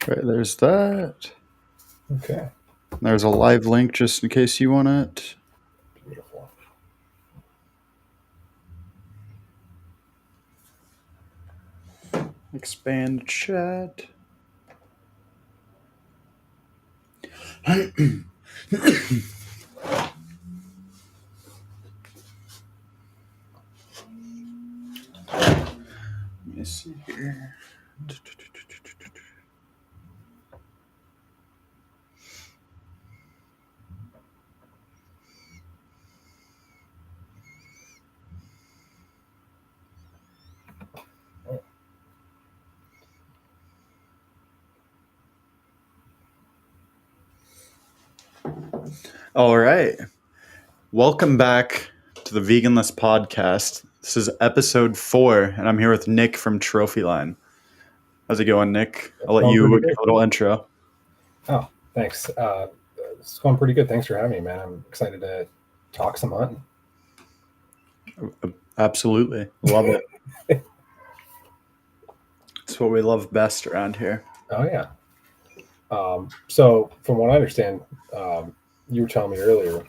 Right, there's that. Okay. There's a live link just in case you want it. Beautiful. Expand chat. Let me see here. All right. Welcome back to the Veganless podcast. This is episode 4, and I'm here with Nick from Trophyline. How's it going, Nick? I'll let you give a little intro. Oh, thanks. It's going pretty good. Thanks for having me, man. I'm excited to talk some hunting. Absolutely. Love it. It's what we love best around here. Oh, yeah. So from what I understand, you were telling me earlier,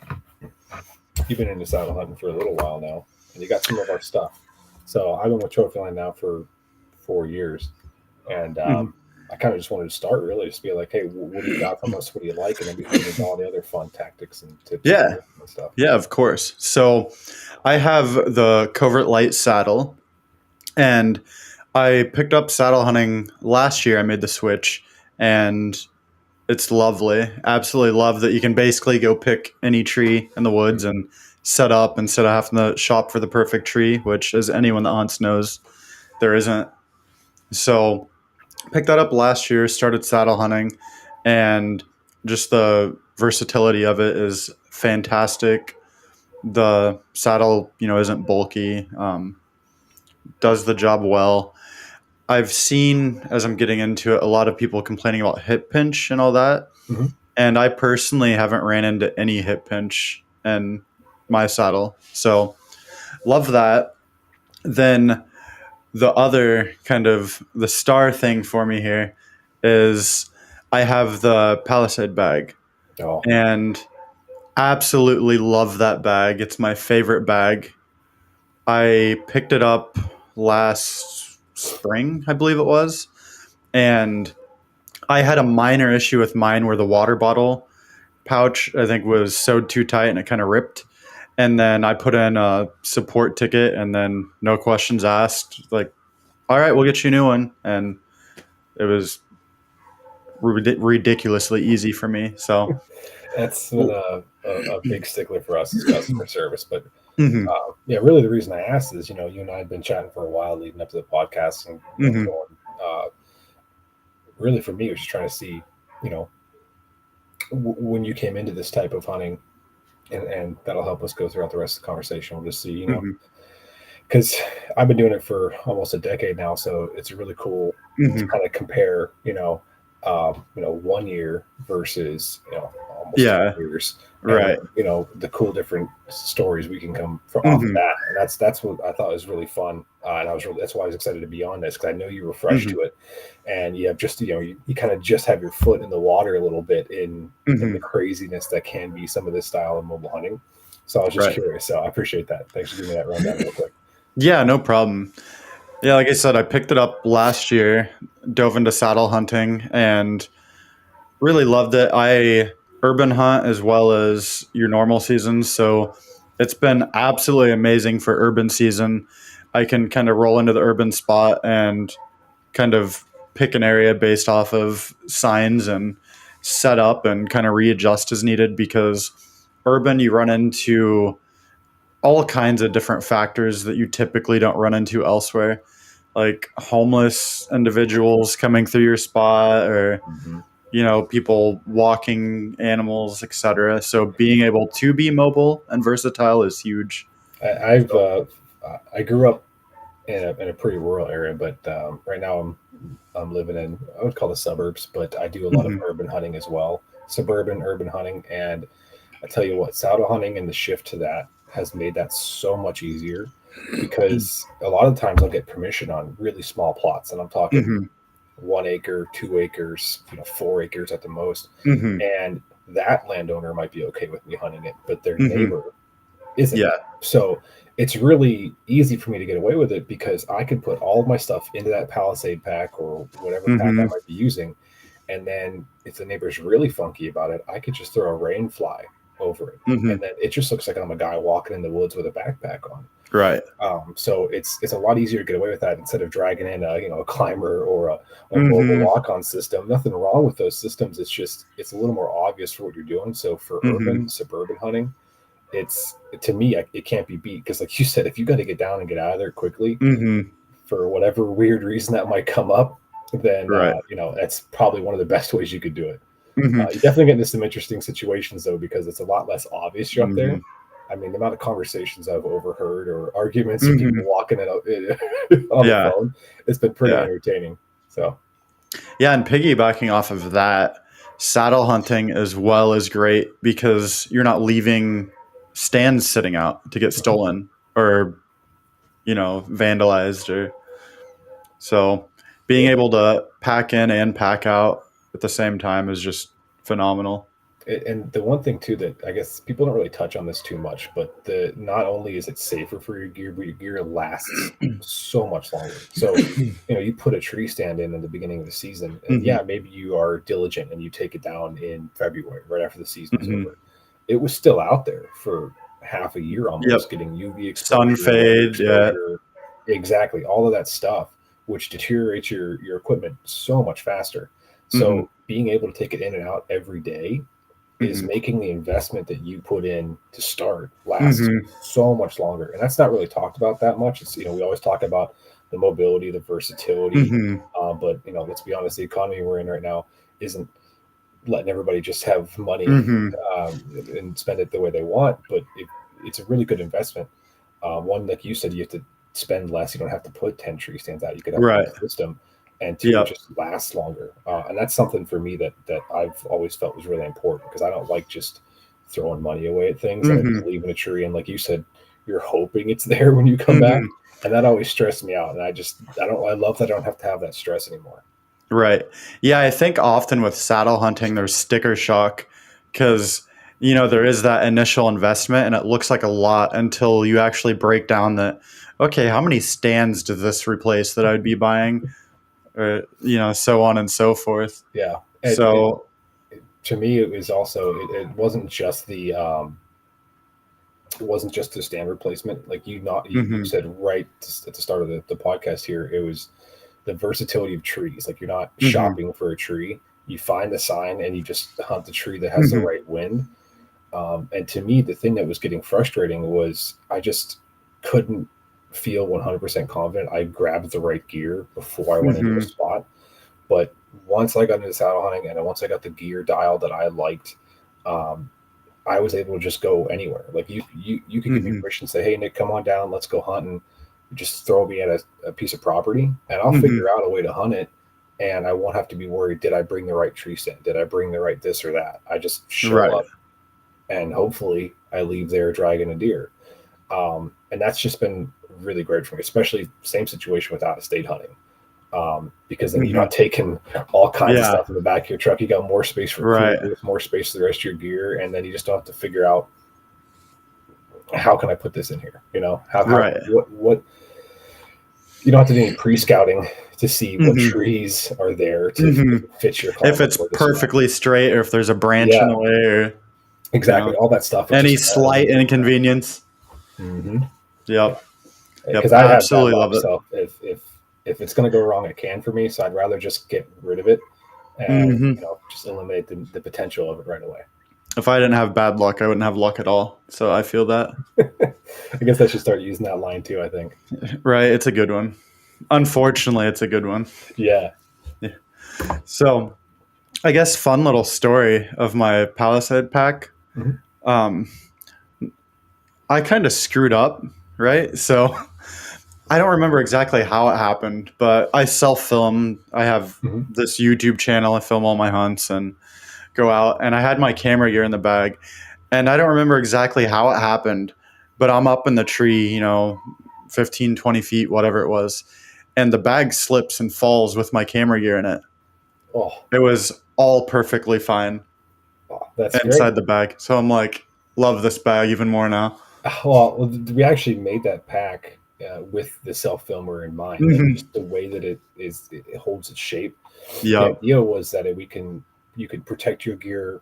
you've been into saddle hunting for a little while now, and you got some of our stuff. So I've been with Trophyline now for 4 years, and I kind of just wanted to start really just be like, hey, what do you got from us? What do you like? And then we can get into all the other fun tactics and tips and stuff. Yeah, of course. So I have the Covert Light saddle, and I picked up saddle hunting last year. I made the switch, and it's lovely. Absolutely love that you can basically go pick any tree in the woods and set up instead of having to shop for the perfect tree, which, as anyone that hunts knows, there isn't. So picked that up last year, started saddle hunting, and just the versatility of it is fantastic. The saddle, isn't bulky, does the job well. I've seen, as I'm getting into it, a lot of people complaining about hip pinch and all that. Mm-hmm. And I personally haven't ran into any hip pinch in my saddle. So love that. Then the other kind of the star thing for me here is I have the Palisade bag. Oh. And absolutely love that bag. It's my favorite bag. I picked it up last spring, I believe it was. And I had a minor issue with mine where the water bottle pouch, I think, was sewed too tight and it kind of ripped. And then I put in a support ticket and then no questions asked. Like, all right, we'll get you a new one. And it was ridiculously easy for me. So that's been a big stickler for us as customer service. But yeah, really the reason I asked is, you and I had been chatting for a while leading up to the podcast and going, really for me, it was just trying to see, when you came into this type of hunting, and that'll help us go throughout the rest of the conversation. We'll just see, because I've been doing it for almost a decade now, so it's really cool to kind of compare, 1 year versus almost 2 years, right? And, the cool different stories we can come from off of that, and that's what I thought was really fun, and that's why I was excited to be on this, because I know you were fresh to it, and you have just you kind of just have your foot in the water a little bit in the craziness that can be some of this style of mobile hunting. So I was just curious. So I appreciate that. Thanks for giving me that rundown real quick. Yeah, no problem. Yeah, like I said, I picked it up last year, dove into saddle hunting, and really loved it. I urban hunt as well as your normal seasons, so it's been absolutely amazing for urban season. I can kind of roll into the urban spot and kind of pick an area based off of signs and set up and kind of readjust as needed, because urban, you run into all kinds of different factors that you typically don't run into elsewhere, like homeless individuals coming through your spot, or Mm-hmm. people walking animals, etc. So being able to be mobile and versatile is huge. I've So I grew up in a pretty rural area, but right now I'm living in, I would call the suburbs, but I do a lot of mhm, urban hunting as well, suburban urban hunting. And I tell you what, saddle hunting and the shift to that has made that so much easier, because a lot of times I'll get permission on really small plots, and I'm talking mhm, 1 acre, 2 acres, 4 acres at the most. mhm, And that landowner might be okay with me hunting it, but their mhm. neighbor isn't. Yeah. So it's really easy for me to get away with it, because I can put all of my stuff into that Palisade pack or whatever pack I Mhm, might be using. And then if the neighbor's really funky about it, I could just throw a rain fly over it. And mhm. then it just looks like I'm a guy walking in the woods with a backpack on. Right. So it's a lot easier to get away with that, instead of dragging in a climber or a mobile Mhm, lock-on system. Nothing wrong with those systems. It's just it's a little more obvious for what you're doing. So for mhm, urban suburban hunting, it's to me it can't be beat, because like you said, if you got to get down and get out of there quickly mhm. for whatever weird reason that might come up, then Right. that's probably one of the best ways you could do it. Mhm, You definitely get into some interesting situations though, because it's a lot less obvious you're up there. mhm, I mean, the amount of conversations I've overheard or arguments of people mhm. walking it on the Yeah. phone, it's been pretty Yeah. entertaining. So, Yeah, and piggybacking off of that, saddle hunting as well is great because you're not leaving stands sitting out to get stolen or, vandalized, or so being yeah. able to pack in and pack out at the same time is just phenomenal. And the one thing too that I guess people don't really touch on this too much, but the not only is it safer for your gear, but your gear lasts so much longer. So, you put a tree stand in the beginning of the season, and Hmm. yeah, maybe you are diligent and you take it down in February, right after the season's Hmm. over. It was still out there for half a year Yep. almost, getting UV Sun exposure, weather fade. Yeah. exposure, exactly all of that stuff, which deteriorates your equipment so much faster. Hmm. So being able to take it in and out every day is Hmm. making the investment that you put in to start last Hmm. so much longer. And that's not really talked about that much. It's, we always talk about the mobility, the versatility. Hmm. But, let's be honest, the economy we're in right now isn't letting everybody just have money Hmm. and spend it the way they want. But it's a really good investment. One, like you said, you have to spend less. You don't have to put 10 tree stands out. You could have one Right. system, and two, it Yep. just lasts longer. And that's something for me that I've always felt was really important, because I don't like just throwing money away at things and then just Hmm. leaving a tree. And like you said, you're hoping it's there when you come back. Hmm. And that always stressed me out. And I love that I don't have to have that stress anymore. Right. Yeah, I think often with saddle hunting, there's sticker shock because, there is that initial investment and it looks like a lot until you actually break down that, okay, how many stands does this replace that I'd be buying? Or, so on and so forth. Yeah. And So, to me, it was also, it wasn't just it wasn't just the stand replacement. Like you mhm, said right at the start of the podcast here, it was the versatility of trees. Like you're not mhm, shopping for a tree. You find the sign and you just hunt the tree that has the mhm, right wind. And to me, the thing that was getting frustrating was I just couldn't feel 100% confident I grabbed the right gear before I went into a mhm, spot. But once I got into saddle hunting and once I got the gear dial that I liked, um, I was able to just go anywhere. Like you could give me mhm, permission to say, "Hey Nick, come on down, let's go hunting." Just throw me at a piece of property, and I'll mhm. figure out a way to hunt it. And I won't have to be worried. Did I bring the right tree stand? Did I bring the right this or that? I just show Right. up, and hopefully I leave there dragging a deer. And that's just been really great for me, especially same situation with out of state hunting. Because then you're Mhm. not taking all kinds of Yeah. stuff in the back of your truck. You got more space for Right. coolers, more space for the rest of your gear, and then you just don't have to figure out how can I put this in here. How Right. what you don't have to do any pre-scouting to see what Mhm, trees are there to mhm. fit your If climate it's or this or that. perfectly straight or if there's a branch in Yeah, the way or, you exactly. know, All that stuff. It any just slight inconvenience. mm-hmm. Yeah. Yep. Yep. because I have bad Absolutely luck. love it. So if it's going to go wrong, it can for me. So I'd rather just get rid of it and Hmm. just eliminate the potential of it right away. If I didn't have bad luck, I wouldn't have luck at all. So I feel that. I guess I should start using that line too. I think. Right. It's a good one. Unfortunately, it's a good one. Yeah. Yeah. So I guess fun little story of my Palisade pack. Mhm. Um, I kind of screwed up, right? So I don't remember exactly how it happened, but I self film. I have Mhm. this YouTube channel. I film all my hunts and go out, and I had my camera gear in the bag. And I don't remember exactly how it happened, but I'm up in the tree, 15, 20 feet, whatever it was. And the bag slips and falls with my camera gear in it. Oh, It was all perfectly fine that's great. inside the bag. So I'm like, love this bag even more now. Well, we actually made that pack with the self filmer in mind, like Hmm. just the way that it holds its shape. The Yep. idea was that you could protect your gear,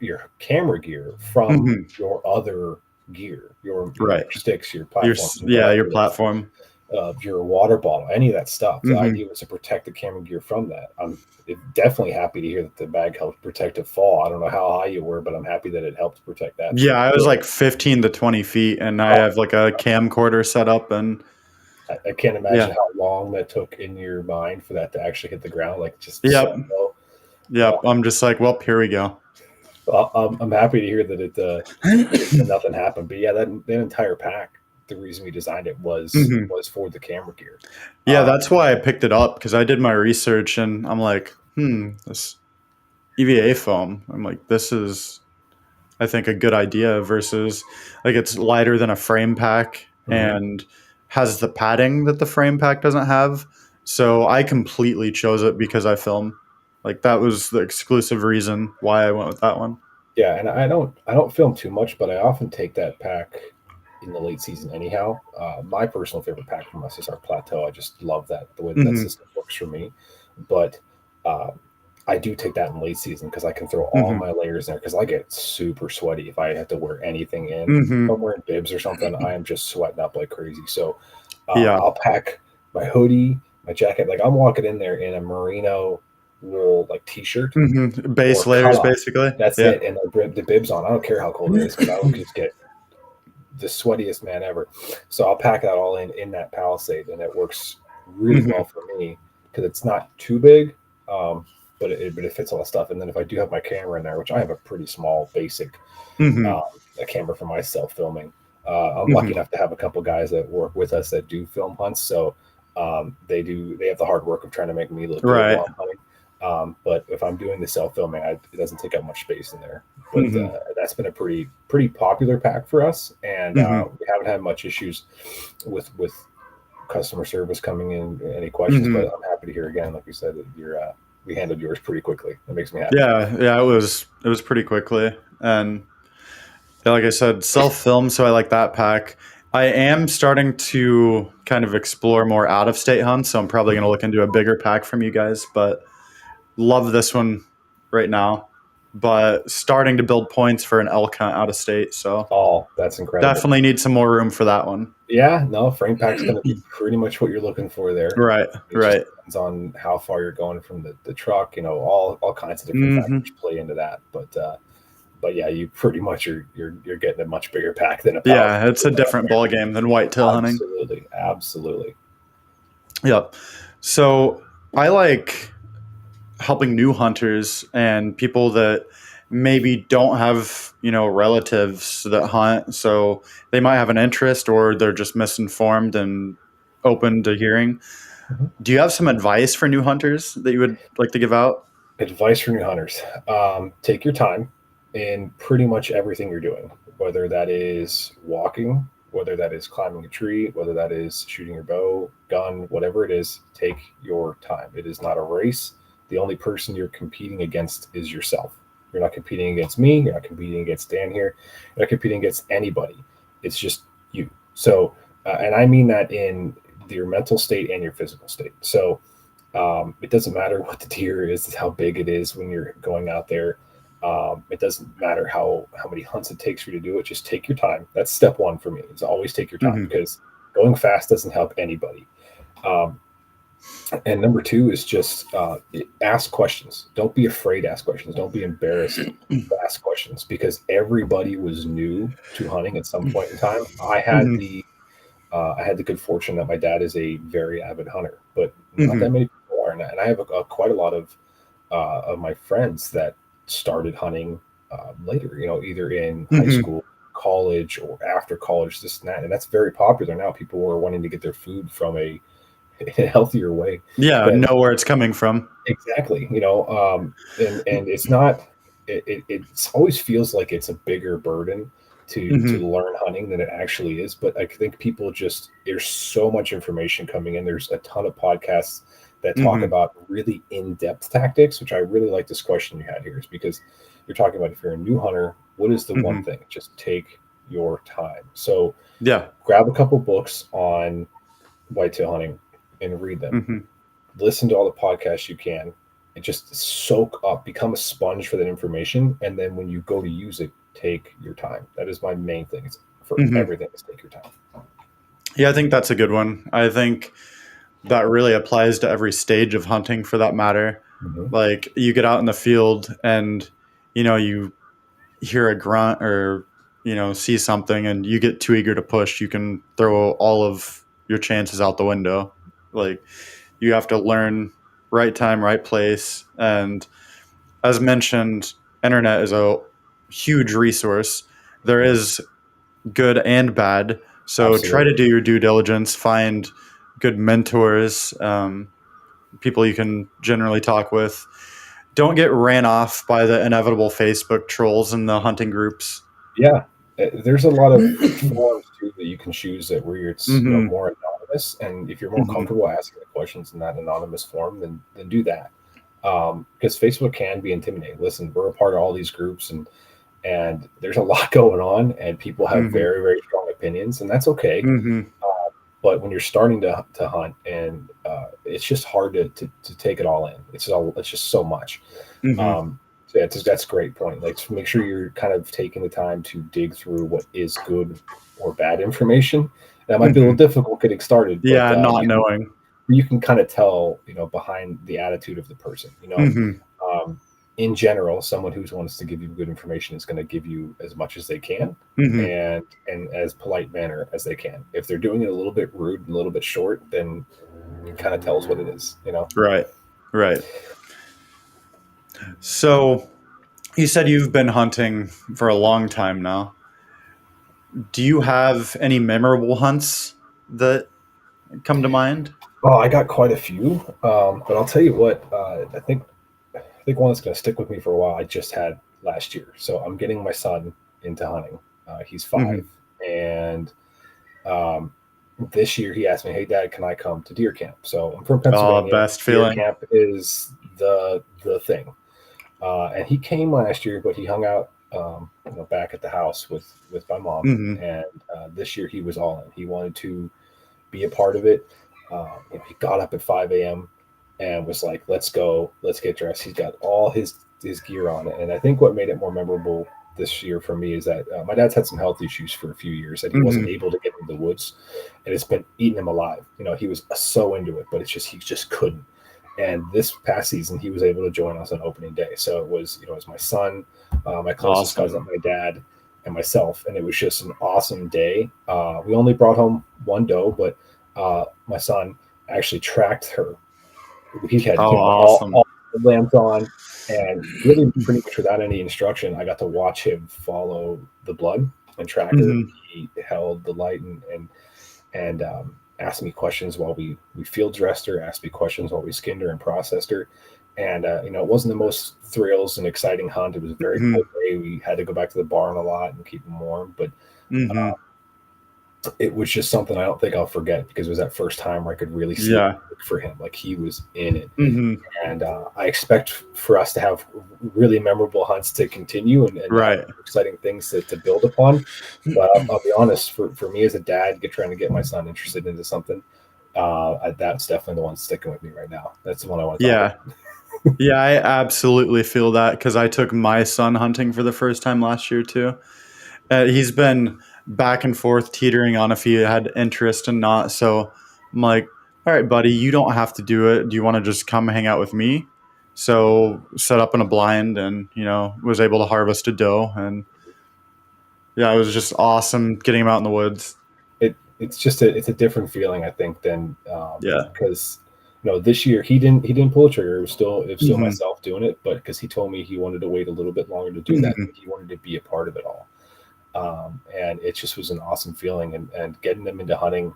your camera gear from Hmm. your other gear, Right. your sticks, your platforms, and Yeah, whatever your it is, platform. your water bottle, any of that stuff. The Hmm. idea was to protect the camera gear from that. I'm definitely happy to hear that the bag helped protect a fall. I don't know how high you were, but I'm happy that it helped protect that Yeah, for I was sure. like 15 to 20 feet, and I Oh, have like a camcorder set up, and I can't yeah. imagine how long that took in your mind for that to actually hit the ground, like just Yep. so low. Yep. I'm just like, well, here we go. I'm happy to hear that nothing happened. But yeah, that entire pack, the reason we designed it Hmm. was for the camera gear. Yeah, Uh, that's why I picked it up because I did my research and I'm like, this EVA foam. I'm like, this is, I think, a good idea versus like it's lighter than a frame pack mhm. and has the padding that the frame pack doesn't have. So I completely chose it because I film. Like that was the exclusive reason why I went with that one. Yeah, and I don't film too much, but I often take that pack in the late season anyhow. My personal favorite pack from us is our plateau. I just love the way that Hmm. system works for me. But uh, I do take that in late season because I can throw all Hmm. my layers in there because I get super sweaty if I have to wear anything in. If Hmm. I'm wearing bibs or something, I am just sweating up like crazy. So Yeah. I'll pack my hoodie, my jacket. Like I'm walking in there in a merino wool like t-shirt Base or layers, cutoff. basically. That's Yeah. it. And the bibs on. I don't care how cold it is because I will just get the sweatiest man ever. So I'll pack that all in that Palisade, and it works really well Hmm. for me because it's not too big, um, but it fits all the stuff. And then if I do have my camera in there, which I have a pretty small, basic Hmm. um, a camera for myself filming. I'm lucky Hmm. enough to have a couple guys that work with us that do film hunts, so they have the hard work of trying to make me look good Right. while I'm hunting. But if I'm doing the self filming, it doesn't take up much space in there. But Hmm. that's been a pretty popular pack for us, and Hmm. we haven't had much issues with customer service coming in any questions. But Hmm. I'm happy to hear again, like we said, that we handled yours pretty quickly. That makes me happy. Yeah. Yeah. It was pretty quickly, and yeah, like I said, self film. So I like that pack. I am starting to kind of explore more out of state hunts, so I'm probably going to look into a bigger pack from you guys. But love this one right now. But starting to build points for an elk hunt out of state, so Oh, that's incredible. definitely need some more room for that one. Yeah, no, frame pack's going to be pretty much what you're looking for there. Right. It just Right. depends on how far you're going from the truck. All kinds of different Hmm. factors play into that. But yeah, you pretty much you're getting a much bigger pack than a Palisade. Yeah, it's a different ball game than whitetail hunting. Absolutely, absolutely. Yep. So I like helping new hunters and people that maybe don't have relatives that hunt, so they might have an interest or they're just misinformed and open to hearing. Mhm. Do you have some advice for new hunters that you would like to give out? Advice for new hunters: take your time in pretty much everything you're doing, whether that is walking, whether that is climbing a tree, whether that is shooting your bow, gun, whatever it is. Take your time. It is not a race. The only person you're competing against is yourself. You're not competing against me. You're not competing against Dan here. You're not competing against anybody. It's just you. So, and I mean that in your mental state and your physical state. So, it doesn't matter what the deer is, how big it is when you're going out there. It doesn't matter how many hunts it takes for you to do it. Just take your time. That's step one for me. Is always take your time Hmm. because Going fast doesn't help anybody. Um, and number two is just ask questions. Don't be afraid to ask questions. Don't be embarrassed to ask questions, because everybody was new to hunting at some point in time. Mhm. I had the good fortune that my dad is a very avid hunter, but not that Mhm. many people are. And I have quite a lot of my friends that started hunting later, either in high Mhm. school, college, or after college, this and that. And that's very popular now. People are wanting to get their food from a healthier way Yeah, than know where it's coming from. exactly, and it's not, it's always feels like it's a bigger burden to Mhm. learn hunting than it actually is. But I think people just, there's so much information coming in. There's a ton of podcasts that talk Mhm. about really in-depth tactics, which I really like. This question you had here is because you're talking about, if you're a new hunter, what is the one Mhm. thing? Just take your time. So Yeah. grab a couple books on whitetail hunting and read them. Mhm. Listen to all the podcasts you can, and just soak up, become a sponge for that information. And then when you go to use it, take your time. That is my main thing. It's for Mhm. everything, is take your time. Yeah, I think that's a good one. I think that really applies to every stage of hunting for that matter. Hmm. Like you get out in the field and you hear a grunt or see something and you get too eager to push, you can throw all of your chances out the window. Like you have to learn right time, right place, and as mentioned, internet is a huge resource. There is good and bad. So try to Absolutely. do your due diligence, find good mentors, people you can generally talk with. Don't get ran off by the inevitable Facebook trolls and the hunting groups. Yeah. There's a lot of forums too that you can choose that where it's Hmm. more anonymous, and if you're more Hmm. comfortable asking the questions in that anonymous form, then do that. Because Facebook can be intimidating. Listen, we're a part of all these groups, and there's a lot going on, and people have Hmm. very, very strong opinions, and that's okay. Hmm. But when you're starting to hunt, and it's just hard to take it all in. It's just so much. Hmm. So yeah, that's a great point. Like, to make sure you're kind of taking the time to dig through what is good or bad information. That might be a little Hmm. difficult getting started, but Yeah, not knowing. you can kind of tell, behind the attitude of the person. Hmm. Um, in general, someone who wants to give you good information is going to give you as much as they can, Hmm. and as polite manner as they can. If they're doing it a little bit rude and a little bit short, then it kind of tells what it is. Right. Right. So you said you've been hunting for a long time now. Do you have any memorable hunts that come to mind? Oh, I got quite a few, but I'll tell you what. I think one that's going to stick with me for a while. I just had last year, so I'm getting my son into hunting. He's Hmm. 5, and um, this year he asked me, "Hey, Dad, can I come to deer camp?" So I'm from Oh, Pennsylvania. best Deer feeling. camp is the thing. And he came last year, but he hung out, back at the house with my mom. Hmm. And this year he was all in. He wanted to be a part of it. He got up at 5 a.m. and was like, "Let's go, let's get dressed." He's got all his gear on, and I think what made it more memorable this year for me is that my dad's had some health issues for a few years that he wasn't Hmm. able to get into the woods, and it's been eating him alive. He was so into it, but he just couldn't. And this past season, he was able to join us on opening day. So it was my son, my closest cousin, Awesome. my dad, and myself, and it was just an awesome day. We only brought home one doe, but my son actually tracked her. He had Oh, all awesome. the lamps on, and really pretty much without any instruction, I got to watch him follow the blood and track her. Hmm. He held the light and asked me questions while we field dressed her, asked me questions while we skinned her and processed her. And it wasn't the most thrills and exciting hunt. It was a very Hmm. cold day. We had to go back to the barn a lot and keep him warm, but Hmm. it was just something I don't think I'll forget, because it was that first time where I could really see it Yeah. work for him. Like, he was in it. Hmm. And I expect for us to have really memorable hunts to continue, and have Right. exciting things to build upon. But I'll be honest, for me as a dad, trying to get my son interested into something, that's definitely the one sticking with me right now. That's the one I want to talk Yeah. about. Yeah, I absolutely feel that because I took my son hunting for the first time last year too. He's been back and forth, teetering on if he had interest and not. So I'm like, all right, buddy, you don't have to do it. Do you want to just come hang out with me? So set up in a blind and, was able to harvest a doe. And yeah, it was just awesome getting him out in the woods. It's a different feeling, I think, than Yeah. because this year he didn't pull the trigger. It was still Hmm. myself doing it, but because he told me he wanted to wait a little bit longer to do that, Hmm. he wanted to be a part of it all. And it just was an awesome feeling, and getting them into hunting.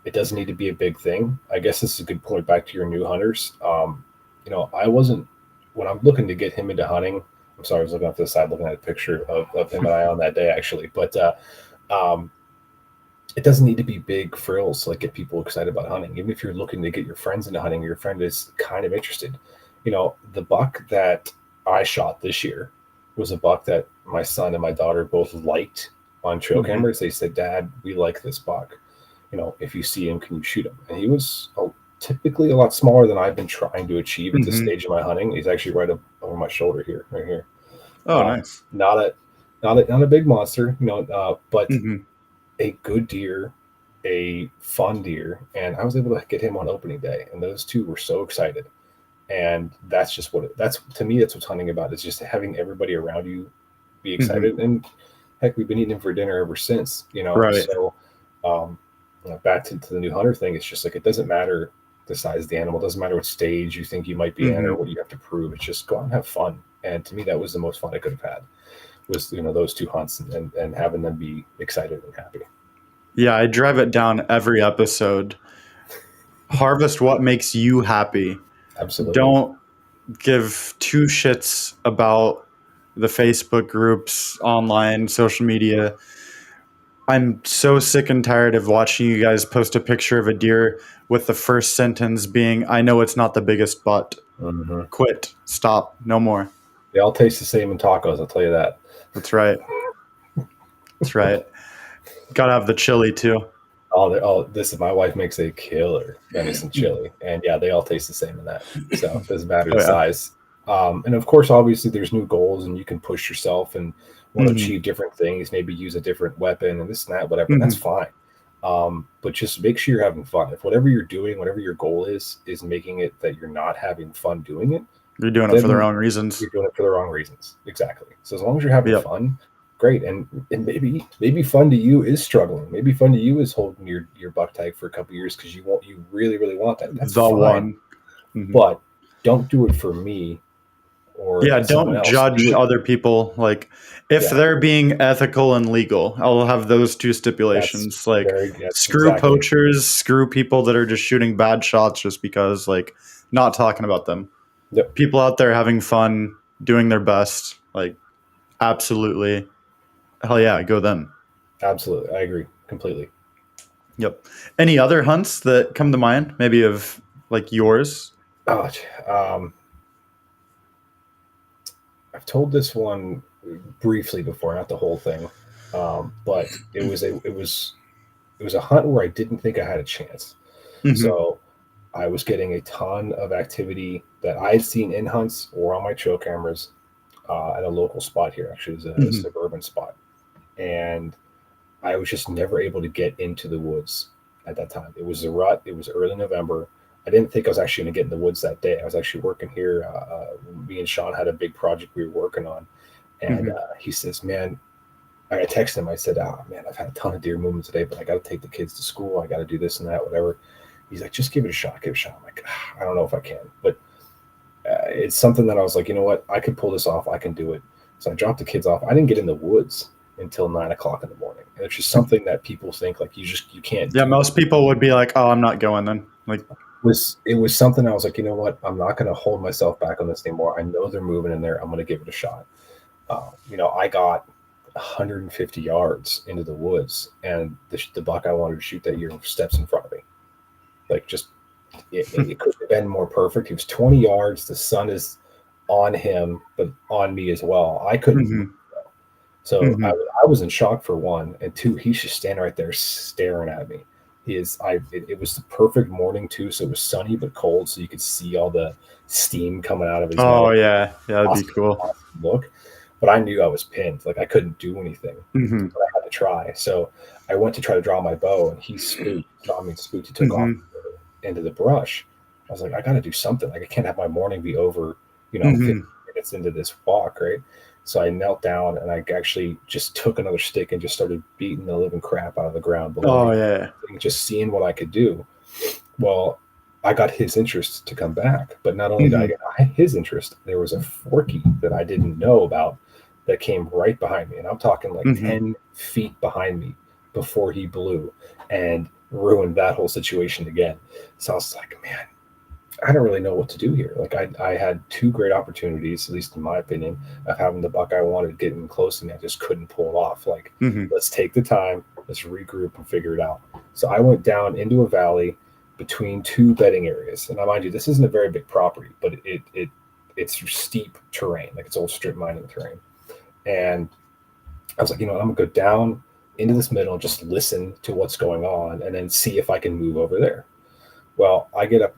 It doesn't need to be a big thing. I guess this is a good point back to your new hunters. I wasn't when I'm looking to get him into hunting. I'm sorry, I was looking off to the side, looking at a picture of him and I on that day actually, but um, it doesn't need to be big frills to like get people excited about hunting. Even if you're looking to get your friends into hunting, your friend is kind of interested. The buck that I shot this year was a buck that my son and my daughter both liked on trail Hmm. cameras. They said, "Dad, we like this buck. If you see him, can you shoot him?" And he was typically a lot smaller than I've been trying to achieve at this Hmm. stage of my hunting. He's actually right up over my shoulder here, right here. Oh, nice. Not a, not a big monster, but Hmm. a good deer, a fun deer, and I was able to get him on opening day, and those two were so excited. And that's just that's to me, that's what's hunting about, is just having everybody around you be Hmm. excited. And heck, we've been eating him for dinner ever since, Right. So um, back to the new hunter thing, it's just like it doesn't matter the size of the animal, it doesn't matter what stage you think you might be in or Hmm. what you have to prove. It's just go out and have fun. And to me, that was the most fun I could have had, was those two hunts, and having them be excited and happy. Yeah, I drive it down every episode. Harvest what makes you happy. Absolutely. Don't give two shits about the Facebook groups, online, social media. I'm so sick and tired of watching you guys post a picture of a deer with the first sentence being, I know it's not the biggest butt. Hmm. Quit. Stop. No more. They all taste the same in tacos, I'll tell you that. That's right. That's right. Gotta have the chili too. This is my wife makes a killer venison chili, and yeah, they all taste the same in that. So it doesn't matter Oh, the yeah. size. And of course, obviously, there's new goals, and you can push yourself and want to Hmm. achieve different things. Maybe use a different weapon and this and that, whatever. And that's Hmm. fine. But just make sure you're having fun. If whatever you're doing, whatever your goal is making it that you're not having fun doing it, You're doing it for the then wrong reasons. you're doing it for the wrong reasons. Exactly. So as long as you're having Yep. fun, great. And maybe fun to you is struggling. Maybe fun to you is holding your buck tag for a couple years because you really really want that. That's The fine. one. Hmm. But don't do it for me or Yeah, someone don't else. Do judge it. other people. Like, if Yeah, they're being ethical and legal, I'll have those two that's stipulations. Like, that's screw exactly. poachers, screw people that are just shooting bad shots just because, like, not talking about them. Yep, People out there having fun, doing their best, like, absolutely. Hell yeah, go them. absolutely. I agree completely. Yep. Any other hunts that come to mind? Maybe of like yours? Oh, I've told this one briefly before, not the whole thing, but it was a hunt where I didn't think I had a chance. Hmm. So I was getting a ton of activity that I had seen in hunts or on my trail cameras at a local spot here. Actually, it was a Hmm. suburban spot, and I was just never able to get into the woods at that time. It was a rut. It was early November. I didn't think I was actually going to get in the woods that day. I was actually working here. Me and Sean had a big project we were working on, and Hmm. he says, "Man," I texted him. I said, "Oh man, I've had a ton of deer movement today, but I got to take the kids to school. I got to do this and that, whatever." He's like, "Just give it a shot. Give it a shot." I'm like, "I don't know if I can," but it's something that I was like, you know what, I could pull this off. I can do it. So I dropped the kids off. I didn't get in the woods until 9 o'clock in the morning. And it's just something that people think like you can't Yeah, do. most people would be like, "Oh, I'm not going then." Like, It was something I was like, you know what, I'm not going to hold myself back on this anymore. I know they're moving in there. I'm going to give it a shot. I got 150 yards into the woods, and the buck I wanted to shoot that year steps in front of me. Like just it could have been more perfect. He was 20 yards. The sun is on him, but on me as well. I couldn't move. hmm. So I, Hmm. I was in shock for one, and two, he's just standing right there staring at me. He is. It was the perfect morning too, so it was sunny but cold, so you could see all the steam coming out of his Oh nose. yeah, yeah, that'd be Awesome, cool. awesome look. but I knew I was pinned. Like I couldn't do anything, Mm-hmm. but I had to try. So I went to try to draw my bow, and he spooked. I mean, spooked. He took off Mm-hmm. into the brush. I was like, I got to do something. Like I can't have my morning be over. I'm Mm-hmm. 15 minutes into this walk, right? So I knelt down and I actually just took another stick and just started beating the living crap out of the ground below Oh me, yeah. just seeing what I could do. Well, I got his interest to come back, but not only did I Mm-hmm. get his interest, there was a forky that I didn't know about that came right behind me, and I'm talking like Mm-hmm. 10 feet behind me before he blew and ruined that whole situation again. So I was like, man, I don't really know what to do here. Like I had two great opportunities, at least in my opinion, of having the buck I wanted getting close to me. I just couldn't pull it off. Like, Mm-hmm. let's take the time, let's regroup and figure it out. So I went down into a valley between two bedding areas. And I mind you, this isn't a very big property, but it's steep terrain, like it's old strip mining terrain. And I was like, I'm gonna go down into this middle and just listen to what's going on and then see if I can move over there. Well, I get up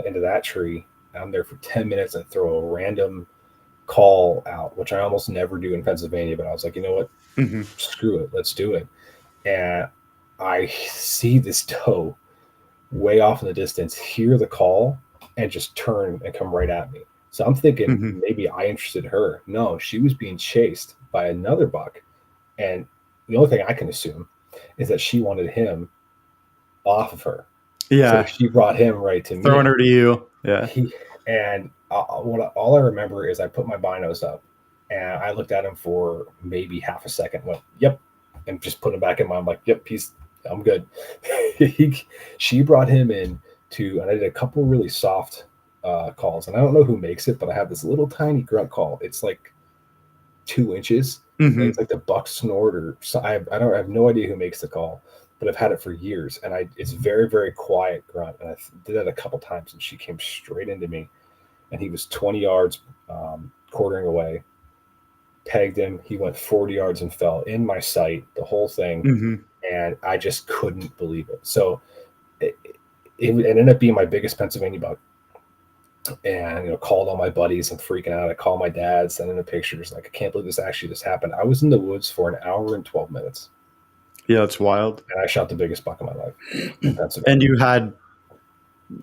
into that tree. I'm there for 10 minutes. I throw a random call out, which I almost never do in Pennsylvania. But I was like, you know what? Mm-hmm. Screw it. Let's do it. And I see this doe way off in the distance, hear the call, and just turn and come right at me. So I'm thinking Mm-hmm. maybe I interested her. No, she was being chased by another buck. And the only thing I can assume is that she wanted him off of her. So Yeah. she brought him right to Throwing me. her to you. Yeah. He and all I remember is I put my binos up and I looked at him for maybe half a second. Went, yep, and just put him back in my. I'm like, yep, I'm good. She brought him in and I did a couple really soft calls, and I don't know who makes it, but I have this little tiny grunt call. It's like 2 inches. Mm-hmm. It's like the buck snort, or so I have no idea who makes the call, but I've had it for years, and it's very very quiet grunt, and I did that a couple times, and she came straight into me, and he was 20 yards, quartering away, pegged him. He went 40 yards and fell in my sight, the whole thing, Mm-hmm. and I just couldn't believe it. So it ended up being my biggest Pennsylvania buck, and called all my buddies and freaking out. I called my dad, sending the pictures, like, I can't believe this actually just happened. I was in the woods for an hour and 12 minutes, Yeah, it's wild. and I shot the biggest buck of my life in Pennsylvania. And you had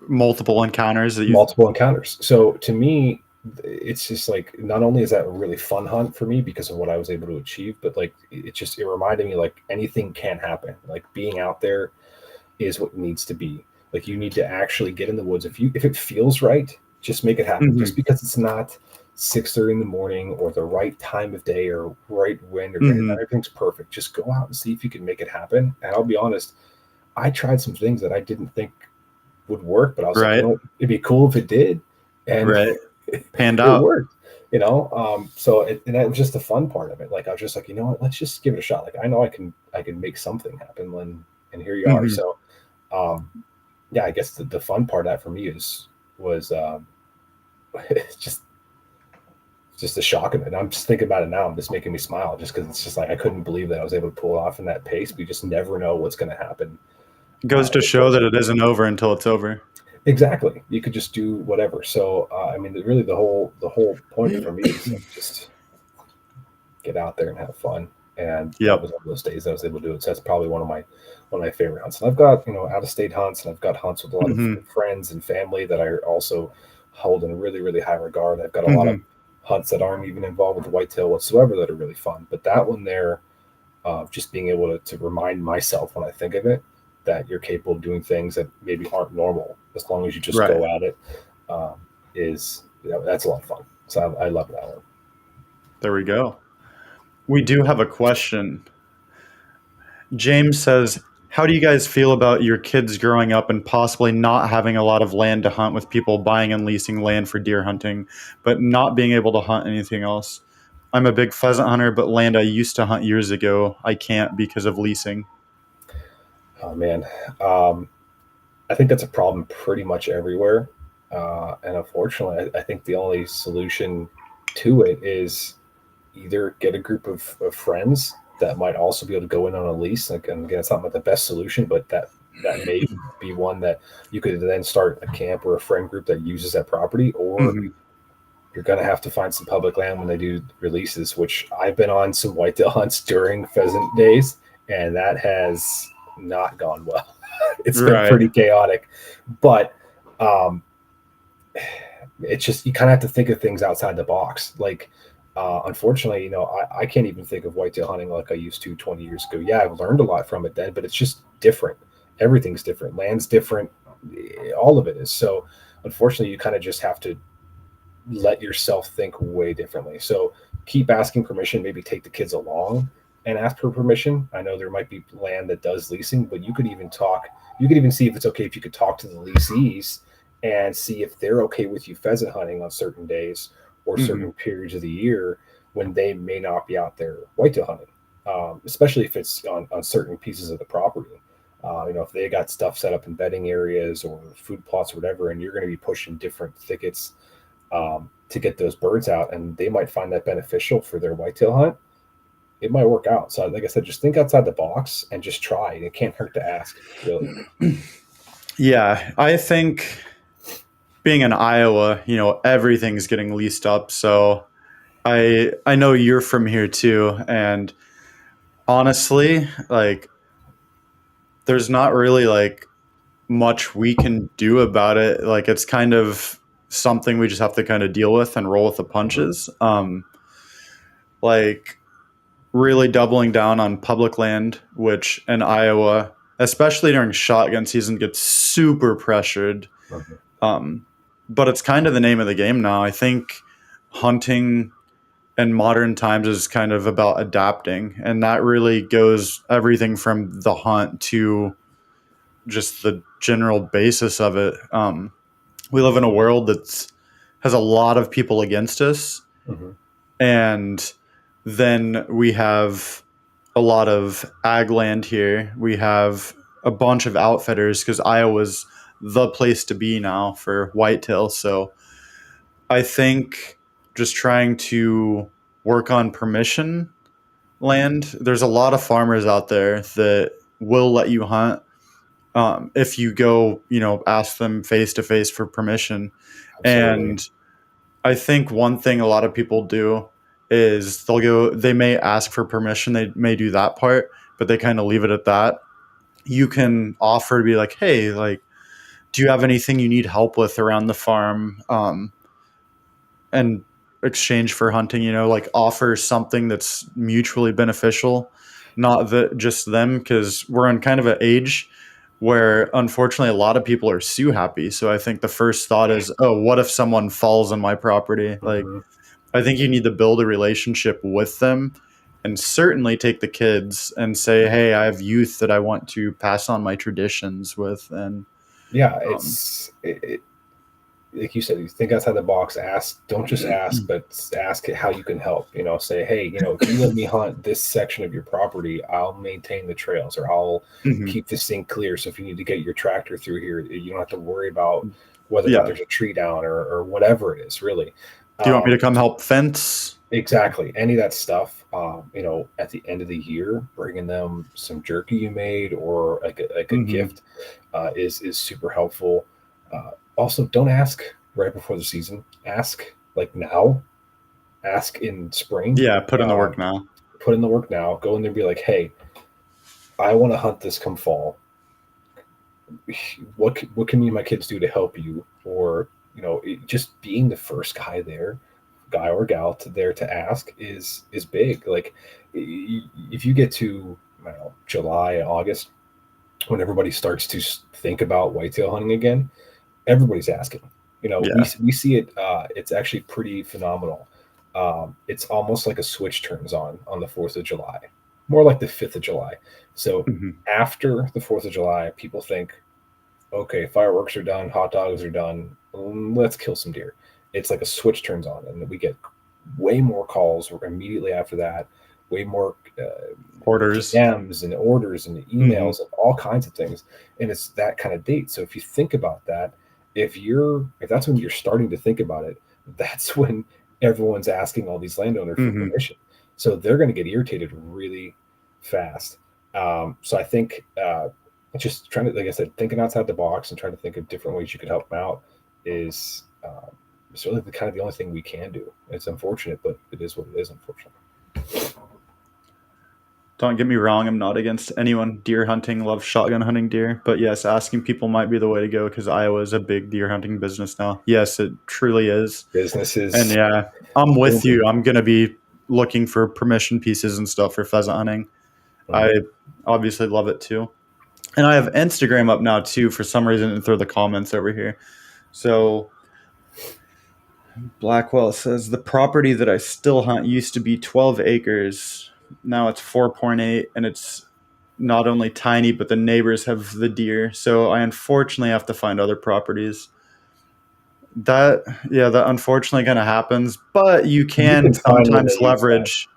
multiple encounters that you. Multiple encounters. So to me, it's just like, not only is that a really fun hunt for me because of what I was able to achieve, but like it reminded me like anything can happen. Like being out there is what needs to be. Like you need to actually get in the woods. If it feels right, just make it happen. Mm-hmm. Just because it's not 6:30 in the morning or the right time of day or right wind or Mm-hmm. everything's perfect. Just go out and see if you can make it happen. And I'll be honest, I tried some things that I didn't think would work, but I was like, Right. it'd be cool if it did, and Right. Panned it out. worked. So and that was just the fun part of it. Like I was just like, you know what, let's just give it a shot. Like I know I can make something happen, and here you are. Mm-hmm. So, yeah, I guess the fun part of that for me was it's just the shock of it. And I'm just thinking about it now. I'm just making me smile just because it's just like I couldn't believe that I was able to pull it off in that pace. But you just never know what's going to happen. Goes to show that it isn't over until it's over. Exactly. You could just do whatever. So I mean, really, the whole point for me is like just get out there and have fun. And that was one of those days I was able to do it. So that's probably one of my favorite hunts. And I've got out of state hunts, and I've got hunts with a lot Mm-hmm. of friends and family that I also hold in really really high regard. I've got a lot Mm-hmm. of hunts that aren't even involved with whitetail whatsoever that are really fun. But that one there, just being able to remind myself when I think of it that you're capable of doing things that maybe aren't normal as long as you just go at it, that's a lot of fun. So I love that one. There we go. We do have a question. James says, how do you guys feel about your kids growing up and possibly not having a lot of land to hunt, with people buying and leasing land for deer hunting, but not being able to hunt anything else? I'm a big pheasant hunter, but land I used to hunt years ago, I can't because of leasing. Oh man, I think that's a problem pretty much everywhere, and unfortunately, I think the only solution to it is either get a group of friends that might also be able to go in on a lease. Like, and again, it's not the best solution, but that may be one that you could then start a camp or a friend group that uses that property, or Mm-hmm. you're going to have to find some public land when they do releases, which I've been on some whitetail hunts during pheasant days, and that has not gone well. It's been Right. pretty chaotic, but um, it's just, you kind of have to think of things outside the box. Like, unfortunately, I can't even think of whitetail hunting like I used to 20 years ago. Yeah, I've learned a lot from it then, but it's just different. Everything's different. Land's different. All of it is. So, unfortunately, you kind of just have to let yourself think way differently. So keep asking permission, maybe take the kids along and ask for permission. I know there might be land that does leasing, but you could even see if it's okay if you could talk to the leasees and see if they're okay with you pheasant hunting on certain days or Hmm. certain periods of the year when they may not be out there whitetail hunting, especially if it's on certain pieces of the property. If they got stuff set up in bedding areas or food plots or whatever, and you're going to be pushing different thickets to get those birds out, and they might find that beneficial for their whitetail hunt. It might work out. So, like I said, just think outside the box and just try. It can't hurt to ask, really. Yeah, I think being in Iowa, everything's getting leased up. So I know you're from here too, and honestly, like there's not really like much we can do about it. Like it's kind of something we just have to kind of deal with and roll with the Mhm. punches. Like really doubling down on public land, which in Iowa, especially during shotgun season, gets super pressured. Mhm. Um, but it's kind of the name of the game now. I think hunting in modern times is kind of about adapting, and that really goes everything from the hunt to just the general basis of it. We live in a world that has a lot of people against us, Mhm. and then we have a lot of ag land here. We have a bunch of outfitters because Iowa's the place to be now for whitetail. So I think just trying to work on permission land. There's a lot of farmers out there that will let you hunt if you go, ask them face to face for permission. Absolutely. And I think one thing a lot of people do is they may ask for permission, they may do that part, but they kind of leave it at that. You can offer to be like, hey, like, do you have anything you need help with around the farm? And exchange for hunting, like offer something that's mutually beneficial, not that just them, because we're in kind of an age where unfortunately a lot of people are sue happy. So I think the first thought is, oh, what if someone falls on my property? Like, Mhm. I think you need to build a relationship with them and certainly take the kids and say, hey, I have youth that I want to pass on my traditions with. And, Yeah, um, like you said, you think outside the box. Ask, don't just ask, but ask how you can help. Say, hey, if you let me hunt this section of your property, I'll maintain the trails, or I'll mhm. keep this thing clear. So if you need to get your tractor through here, you don't have to worry about whether or not Yeah. there's a tree down, or whatever it is, really. Do you want me to come So help fence? exactly, any of that stuff. At the end of the year, bringing them some jerky you made, or like a Hmm. gift, is super helpful. Also, don't ask right before the season. Ask like now. Ask in spring. Yeah, put in the Um, work now. put in the work now. Go in there and be like, hey, I want to hunt this come fall. What can me and my kids do to help you? Or just being the first guy there, guy or gal there to ask is big. Like, if you get to, I don't know, July, August, when everybody starts to think about whitetail hunting again, everybody's asking. We Yeah. we see it. It's actually pretty phenomenal. It's almost like a switch turns on the 4th of July, more like the 5th of July. So Hmm. after the 4th of July, people think, okay, fireworks are done, hot dogs are done, let's kill some deer. It's like a switch turns on, and we get way more calls immediately after that, way more Orders. PMs and orders and Hmm. emails and all kinds of things. And it's that kind of date. So if you think about that, if that's when you're starting to think about it, that's when everyone's asking all these landowners for Hmm. permission. So they're going to get irritated really fast. So I think just trying to, like I said, thinking outside the box and trying to think of different ways you could help them out is it's really kind of the only thing we can do. It's unfortunate, but it is what it is, unfortunately. Don't get me wrong, I'm not against anyone deer hunting, love shotgun hunting deer, but yes, asking people might be the way to go because Iowa is a big deer hunting business now. Yes, it truly is. And Businesses yeah, I'm with booming. you. I'm going to be looking for permission pieces and stuff for pheasant hunting. I Mhm. obviously love it too. And I have Instagram up now too for some reason and throw the comments over here. So Blackwell says the property that I still hunt used to be 12 acres. Now it's 4.8 and it's not only tiny but the neighbors have the deer. So I unfortunately have to find other properties. That yeah, that unfortunately kind of happens, but you You can can find where sometimes they use that. leverage.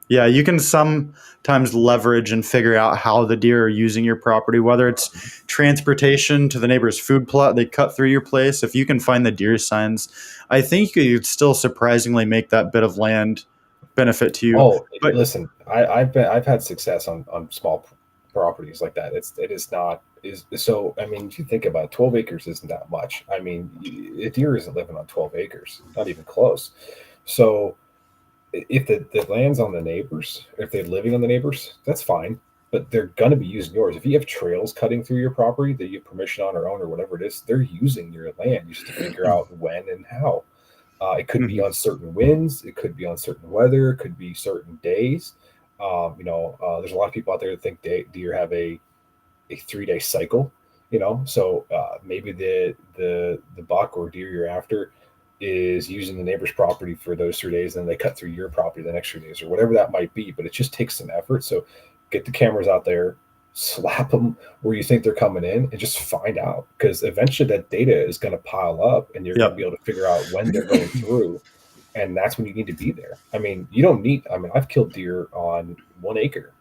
Yeah, you can sometimes leverage and figure out how the deer are using your property, whether it's transportation to the neighbor's food plot, they cut through your place. If you can find the deer signs, I think you could still surprisingly make that bit of land benefit to you. Oh, But listen, I've had success on small properties like that. It is not is so. I mean, if you think about it, 12 acres isn't that much. I mean, a deer isn't living on 12 acres, not even close. So if the land's on the neighbors, if they're living on the neighbors, that's fine. But they're gonna be using yours. If you have trails cutting through your property that you have permission on or own or whatever it is, they're using your land. You just have to figure out when and how. It could be Mhm. on certain winds. It could be on certain weather. It could be certain days. There's a lot of people out there that think deer have a 3 day cycle. So maybe the buck or deer you're after is using the neighbor's property for those 3 days, and then they cut through your property the next 3 days or whatever that might be. But it just takes some effort. So get the cameras out there, slap them where you think they're coming in, and just find out because eventually that data is going to pile up, and you're going to be Yep. able to figure out when they're going through, and that's when you need to be there. I mean, you don't need. I mean, I've killed deer on 1 acre.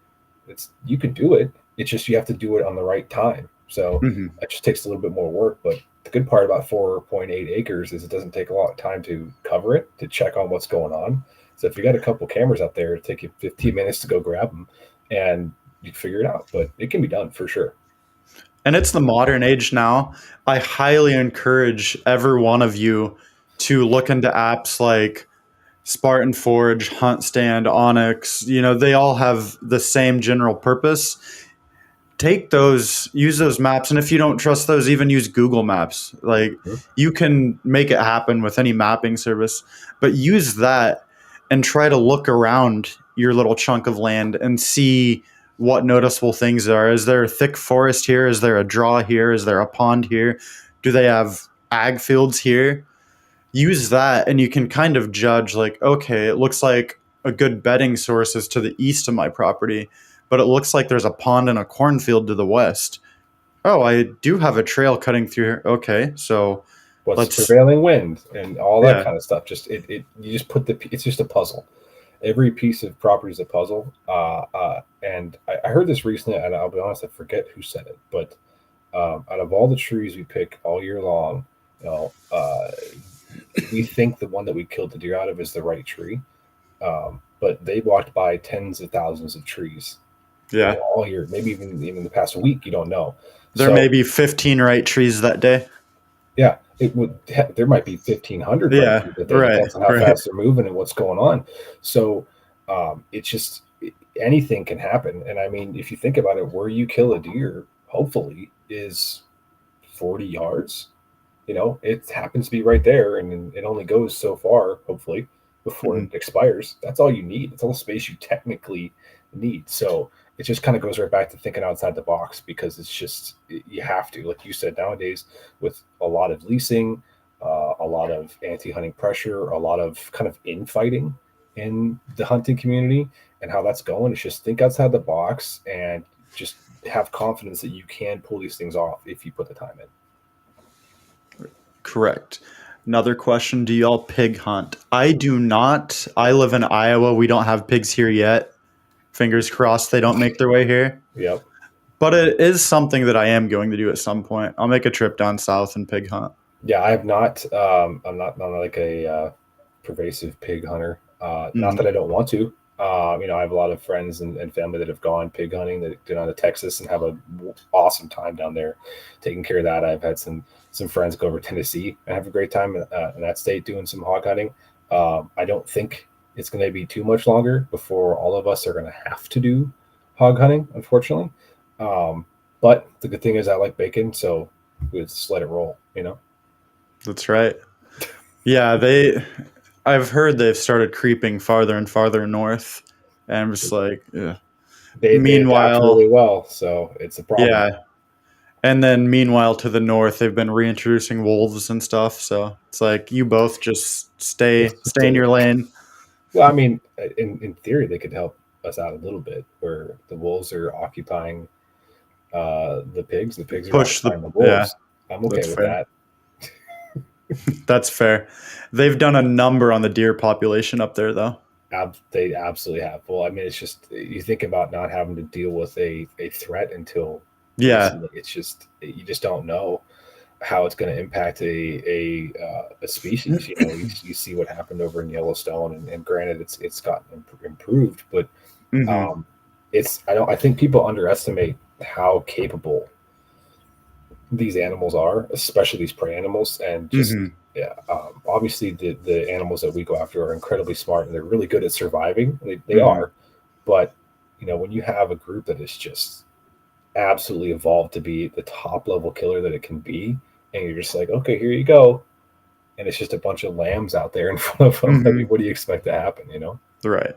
It's you can do it. It's just you have to do it on the right time. So Mhm. it just takes a little bit more work. But the good part about 4.8 acres is it doesn't take a lot of time to cover it, to check on what's going on. So if you got a couple cameras out there, it'll take you 15 minutes to go grab them, and you figure it out. But it can be done for sure. And it's the modern age now. I highly encourage every one of you to look into apps like Spartan Forge, Hunt Stand, Onyx. They all have the same general purpose. Take those, use those maps, and if you don't trust those, even use Google Maps. Like, Mhm. you can make it happen with any mapping service, but use that and try to look around your little chunk of land and see what noticeable things are. Is there a thick forest here? Is there a draw here? Is there a pond here? Do they have ag fields here? Use that and you can kind of judge, like, okay, it looks like a good bedding source is to the east of my property, but it looks like there's a pond and a cornfield to the west. Oh, I do have a trail cutting through here. Okay, so What's the let's prevailing wind and all that yeah. kind of stuff. Just you just put it's just a puzzle. Every piece of property is a puzzle. And I heard this recently, and I'll be honest, I forget who said it, but out of all the trees we pick all year long, you know, uh, we think the one that we killed the deer out of is the right tree. But they walked by tens of thousands of trees, Yeah, all year, maybe even the past week. You don't know. there may So be 15 right trees that day. yeah, it would. There might be 1,500 right Yeah, trees that day. right, Depends on how right. fast they're moving and what's going on. So it's just anything can happen. And I mean, if you think about it, where you kill a deer, hopefully, is 40 yards. It happens to be right there, and it only goes so far, hopefully, before it Mhm. expires. That's all you need. It's all the space you technically need. So it just kind of goes right back to thinking outside the box because it's just you have to, like you said, nowadays with a lot of leasing, a lot of anti-hunting pressure, a lot of kind of infighting in the hunting community, and how that's going. It's just think outside the box and just have confidence that you can pull these things off if you put the time in. Correct. Another question, do y'all pig hunt? I do not. I live in Iowa. We don't have pigs here yet. Fingers crossed they don't make their way here. Yep. But it is something that I am going to do at some point. I'll make a trip down south and pig hunt. Yeah, I have not. I'm not like a pervasive pig hunter. Not that Mhm. I don't want to. I have a lot of friends and family that have gone pig hunting, that get on to Texas and have a awesome time down there taking care of that. I've had some friends go over to Tennessee and have a great time in that state doing some hog hunting. I don't think it's going to be too much longer before all of us are going to have to do hog hunting, unfortunately. Um, but the good thing is I like bacon, so we just let it roll, you know? That's right. Yeah, I've heard they've started creeping farther and farther north, and I'm just like, yeah. They adapt really Meanwhile, well, so it's a problem. yeah, and then meanwhile to the north, they've been reintroducing wolves and stuff. So it's like you both just Just stay in stay. your lane. Well, I mean, in theory, they could help us out a little bit, where the wolves are occupying the pigs, the pigs are Push occupying the the yeah, wolves. I'm okay that's with fair. that. That's fair. They've done a number on the deer population up there, though. They absolutely have. Well, I mean, it's just you think about not having to deal with a threat until Yeah. recently. It's just you just don't know how it's going to impact a species. You see what happened over in Yellowstone, and granted, it's gotten improved, but Hmm. um, I think people underestimate how capable these animals are, especially these prey animals, and just Hmm. yeah, obviously the animals that we go after are incredibly smart and they're really good at surviving. They Hmm. are, but when you have a group that is just absolutely evolved to be the top level killer that it can be, and you're just like, okay, here you go, and it's just a bunch of lambs out there in front of them. I mean, Hmm. what do you expect to happen? You know? Right.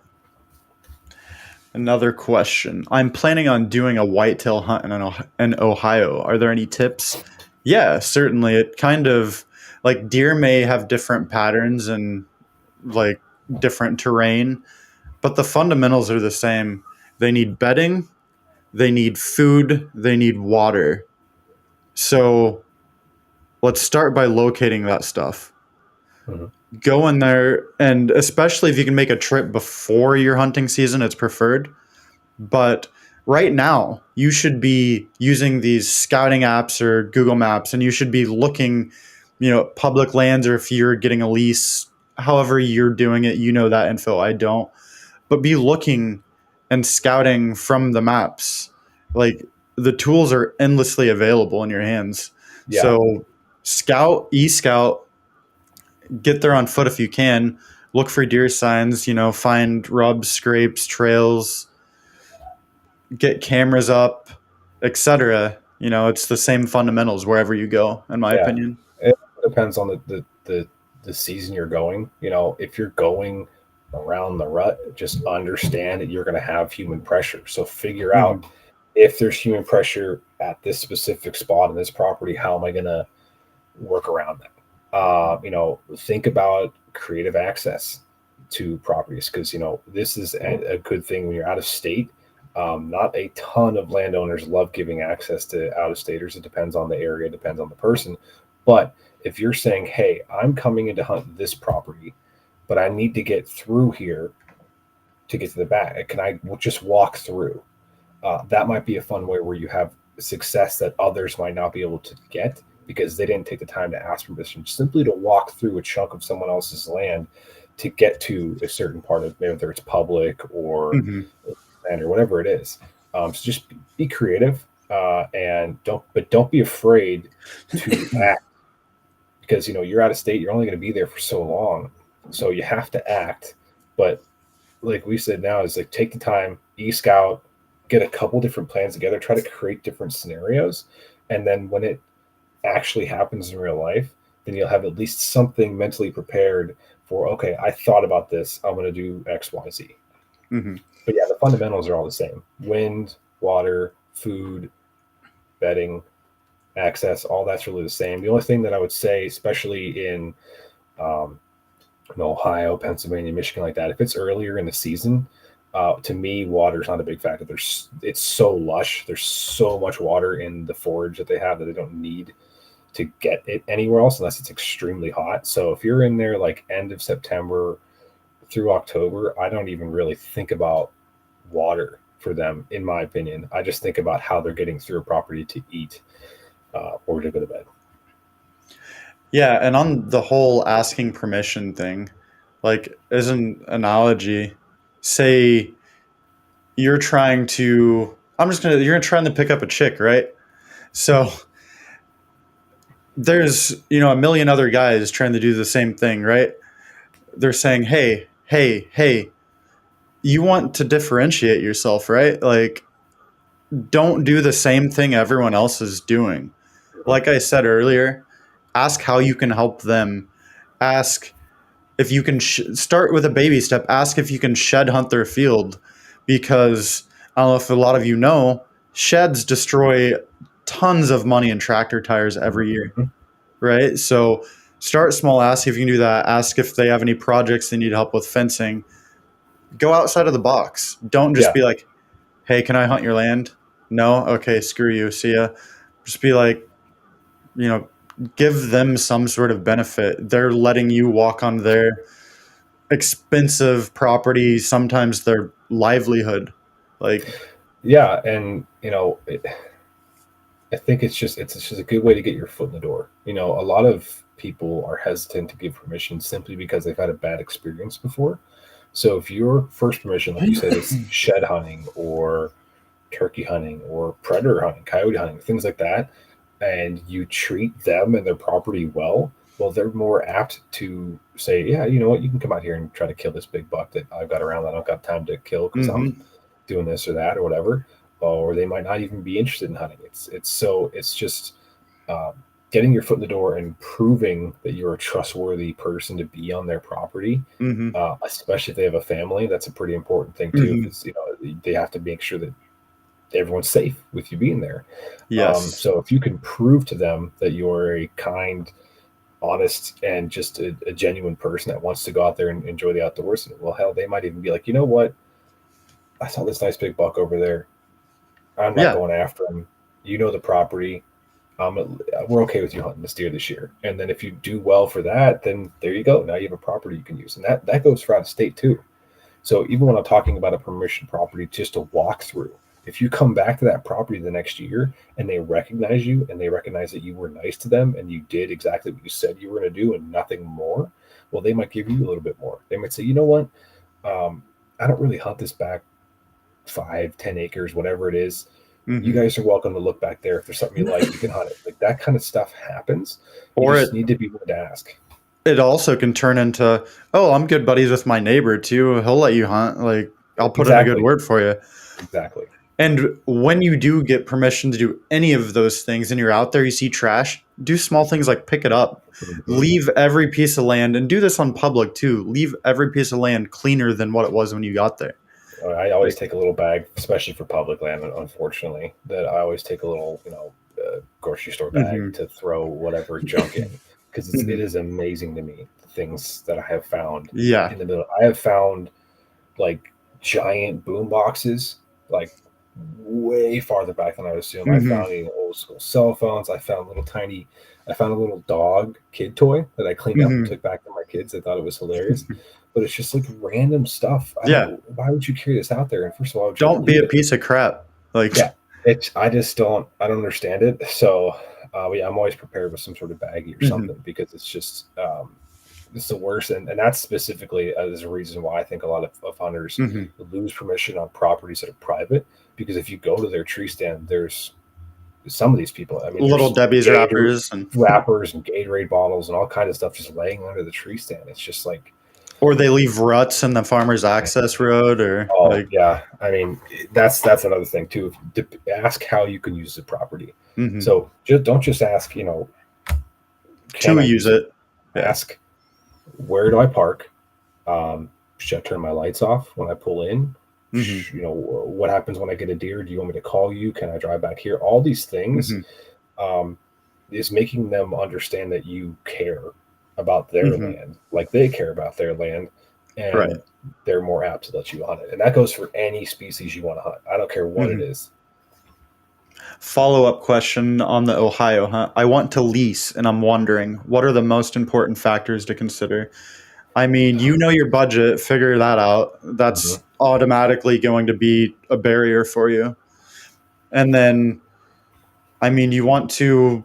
Another question. I'm planning on doing a whitetail hunt in Ohio. Are there any tips? Yeah, certainly. It kind of like deer may have different patterns and like different terrain, but the fundamentals are the same. They need bedding, they need food, they need water. So let's start by locating that stuff. Mhm. Go in there, and especially if you can make a trip before your hunting season, it's preferred. But right now, you should be using these scouting apps or Google Maps, and you should be looking, public lands, or if you're getting a lease, however you're doing it, that info. I don't. But be looking and scouting from the maps. Like the tools are endlessly available in your hands. Yeah, So scout, e-scout, get there on foot if you can. Look for deer signs, find rubs, scrapes, trails, get cameras up, etc. It's the same fundamentals wherever you go, in my yeah. opinion. It depends on the season you're going. If you're going around the rut, just understand that you're going to have human pressure. So figure out Hmm. if there's human pressure at this specific spot in this property, how am I going to work around that? Think about creative access to properties, because this is a good thing when you're out of state. Not a ton of landowners love giving access to out of staters. It depends on the area, depends on the person. But if you're saying, hey, I'm coming in to hunt this property, but I need to get through here to get to the back, can I just walk through? That might be a fun way where you have success that others might not be able to get because they didn't take the time to ask permission, simply to walk through a chunk of someone else's land to get to a certain part of, whether it's public or Hmm. land or whatever it is. So just be creative, and don't be afraid to act, because you're out of state. You're only going to be there for so long, so you have to act. But like we said, now is like take the time, e-scout, get a couple different plans together, try to create different scenarios, and then when it actually happens in real life, then you'll have at least something mentally prepared for, okay, I thought about this, I'm going to do XYZ. Hmm. But yeah, the fundamentals are all the same: wind, water, food, bedding, access, all that's really the same. The only thing that I would say, especially um, in Ohio, Pennsylvania, Michigan, like that, if it's earlier in the season, to me, water is not a big factor. It's so lush. There's so much water in the forage that they have that they don't need to get it anywhere else unless it's extremely hot. So if you're in there like end of September through October, I don't even really think about water for them, in my opinion. I just think about how they're getting through a property to eat, or to go to bed. Yeah, and on the whole asking permission thing, like as an analogy, say you're trying to, you're trying to pick up a chick, right? So there's, a million other guys trying to do the same thing, right? They're saying, hey, hey, hey, you want to differentiate yourself, right? Like, don't do the same thing everyone else is doing. Mhm. Like I said earlier, ask how you can help them. Ask if you can start with a baby step. Ask if you can shed hunt their field, because I don't know if a lot of you know, sheds destroy tons of money in tractor tires every year, Mhm. right? So start small. Ask if you can do that. Ask if they have any projects they need help with fencing. Go outside of the box. Don't just Yeah. be like, hey, can I hunt your land? No? Okay, screw you. See ya. Just be like, you know, give them some sort of benefit. They're letting you walk on their expensive property, sometimes their livelihood. Like, Yeah. And, I think it's just a good way to get your foot in the door. A lot of people are hesitant to give permission simply because they've had a bad experience before. So if your first permission, like you said, is shed hunting or turkey hunting or predator hunting, coyote hunting, things like that, and you treat them and their property well, they're more apt to say, yeah, you know what, you can come out here and try to kill this big buck that I've got around that I don't got time to kill because I'm mm-hmm, doing this or that or whatever. Or they might not even be interested in hunting. It's just um, getting your foot in the door and proving that you're a trustworthy person to be on their property, mm-hmm, especially if they have a family. That's a pretty important thing too, mm-hmm. because they have to make sure that everyone's safe with you being there. Yes. So if you can prove to them that you're a kind, honest, and just a genuine person that wants to go out there and enjoy the outdoors, well, hell, they might even be like, you know what? I saw this nice big buck over there. I'm not Yeah. going after him. You know the property. We're okay with you hunting this deer this year. And then if you do well for that, then there you go. Now you have a property you can use, and that goes for out of state too. So even when I'm talking about a permission property, just a walkthrough, if you come back to that property the next year and they recognize you and they recognize that you were nice to them and you did exactly what you said you were going to do and nothing more, well, they might give you a little bit more. They might say, you know what, um, I don't really hunt this back 5, 10 acres, whatever it is. You Mm-hmm. guys are welcome to look back there. If there's something you like, you can hunt it. Like that kind of stuff happens. You Or just need to be willing to ask. it also can turn into, oh, I'm good buddies with my neighbor too. He'll let you hunt. Like, I'll put in a good Exactly. word for you. Exactly. And when you do get permission to do any of those things and you're out there, you see trash, do small things like pick it up. Mhm. Leave every piece of land, and do this on public too. Leave every piece of land cleaner than what it was when you got there. I always Like, take a little bag, especially for public land. Unfortunately, that I always take a little, grocery store bag mhm, to throw whatever junk in because it mhm. is amazing to me the things that I have found Yeah. in the middle. I have found like giant boom boxes, like way farther back than I would assume. I Mhm, found old school cell phones. I found a little dog kid toy that I cleaned up and mhm. took back to my kids. I thought it was hilarious, but it's just like random stuff. I Yeah. don't. Why would you carry this out there? And first of all, why would you ever Don't be leave a it? piece of crap. Like, Yeah, I just don't. I don't understand it. So, yeah, I'm always prepared with some sort of baggie or mhm, something because it's just it's the worst, and that's specifically as a reason why I think a lot of hunters mhm. lose permission on properties that are private. Because if you go to their tree stand, there's some of these people. I mean, Little there's Debbie's Gator wrappers, and wrappers and Gatorade bottles and all kinds of stuff just laying under the tree stand. It's just like, or they leave ruts in the farmer's access road, or oh like, yeah. I mean, that's another thing too. Ask how you can use the property. mhm. So just don't just ask, can To I use use it? it. Yeah. Ask, where do I park? Should I turn my lights off when I pull in? Mhm, What happens when I get a deer? Do you want me to call you? Can I drive back here? All these things mhm, um, is making them understand that you care about their mhm. land, like they care about their land, Right. and they're more apt to let you hunt it. And that goes for any species you want to hunt. I don't care what it Mhm. is. Follow-up question on the Ohio hunt. I want to lease, and I'm wondering, what are the most important factors to consider? I mean, you know your budget, figure that out. Mhm. That's automatically going to be a barrier for you. And then, I mean, you want to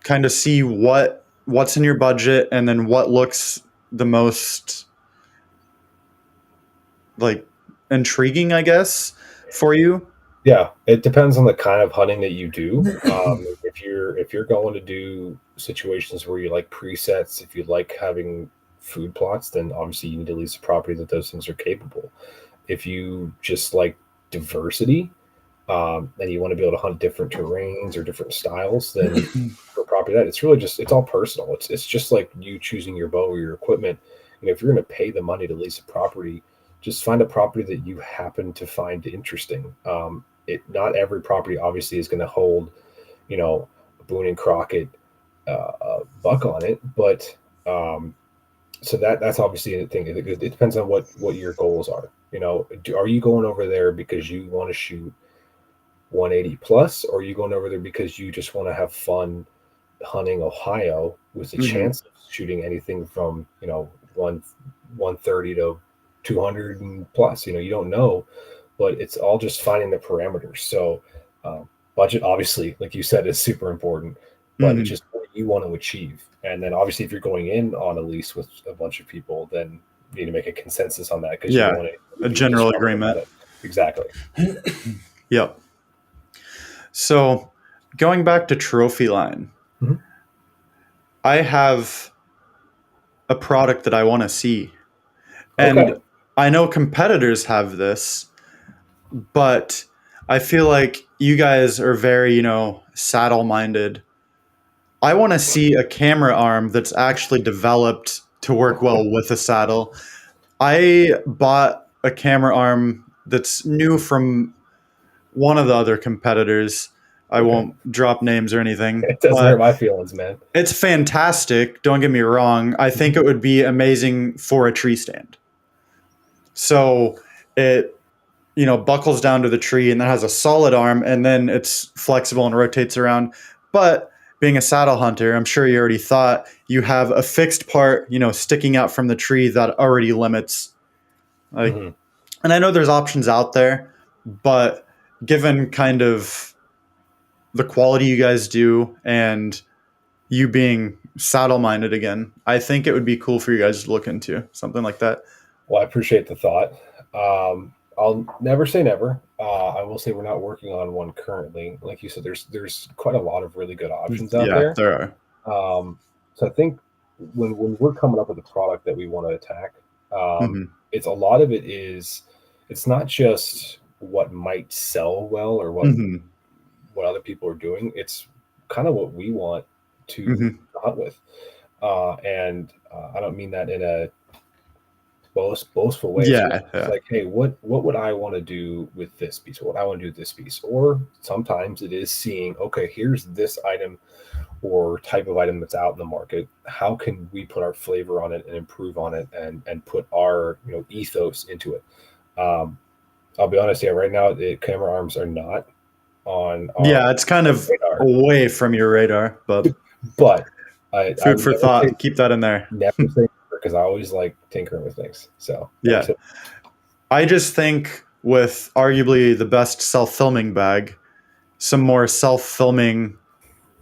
kind of see what's in your budget, and then what looks the most like intriguing, I guess, for you? Yeah, it depends on the kind of hunting that you do. If you're going to do situations where you like presets, if you like having food plots, then obviously you need to lease a property that those things are capable. If you just like diversity, and you want to be able to hunt different terrains or different styles, then for a property that it's really just it's all personal. It's just like you choosing your bow or your equipment. If you're going to pay the money to lease a property, just find a property that you happen to find interesting. Not every property obviously is going to hold, a Boone and Crockett buck on it, but um, so that's obviously a thing. It depends on what your goals are. Are you going over there because you want to shoot 180 plus, or are you going over there because you just want to have fun hunting Ohio with the Hmm. chance of shooting anything from one 130 to 200 and plus? You don't know, but it's all just finding the parameters. So budget, obviously, like you said, is super important, but it's Hmm. just what you want to achieve. And then obviously, if you're going in on a lease with a bunch of people, then you need to make a consensus on that because you don't Yeah, want anyone a to be general disgruntled about agreement. it. Exactly. Yep. So going back to Trophyline, Mhm. I have a product that I want to see. Okay. And I know competitors have this, but I feel like you guys are very, saddle minded. I want to see a camera arm that's actually developed to work well with a saddle. I bought a camera arm that's new from one of the other competitors. I Okay. won't drop names or anything, It doesn't hurt but my feelings, man. it's fantastic. Don't get me wrong. I think Mhm. it would be amazing for a tree stand. So it, buckles down to the tree and then has a solid arm and then it's flexible and rotates around. But being a saddle hunter, I'm sure you already thought you have a fixed part, sticking out from the tree that already limits, like, Mhm. and I know there's options out there, but given kind of the quality you guys do and you being saddle minded again, I think it would be cool for you guys to look into something like that. Well, I appreciate the thought. I'll never say never. I will say we're not working on one currently. Like you said, there's quite a lot of really good options out Yeah, there. there are. So I think when we're coming up with a product that we want to attack, Hmm. it's a lot of it is it's not just what might sell well or Hmm. what other people are doing. It's kind of what we want to Hmm. hunt with, and I don't mean that in a boastful way. It's really Yeah, just yeah. like, hey, what would I want to do with this piece? What I want to do with this piece? Or sometimes it is seeing, okay, here's this item or type of item that's out in the market. How can we put our flavor on it and improve on it and put our ethos into it? Um, I'll be honest, yeah, right now the camera arms are not on our Yeah, it's kind of radar, away from your radar, but but I food would for thought. Keep that in there. never say never because I always like tinkering with things. So never Yeah. say. I just think with arguably the best self filming bag, some more self filming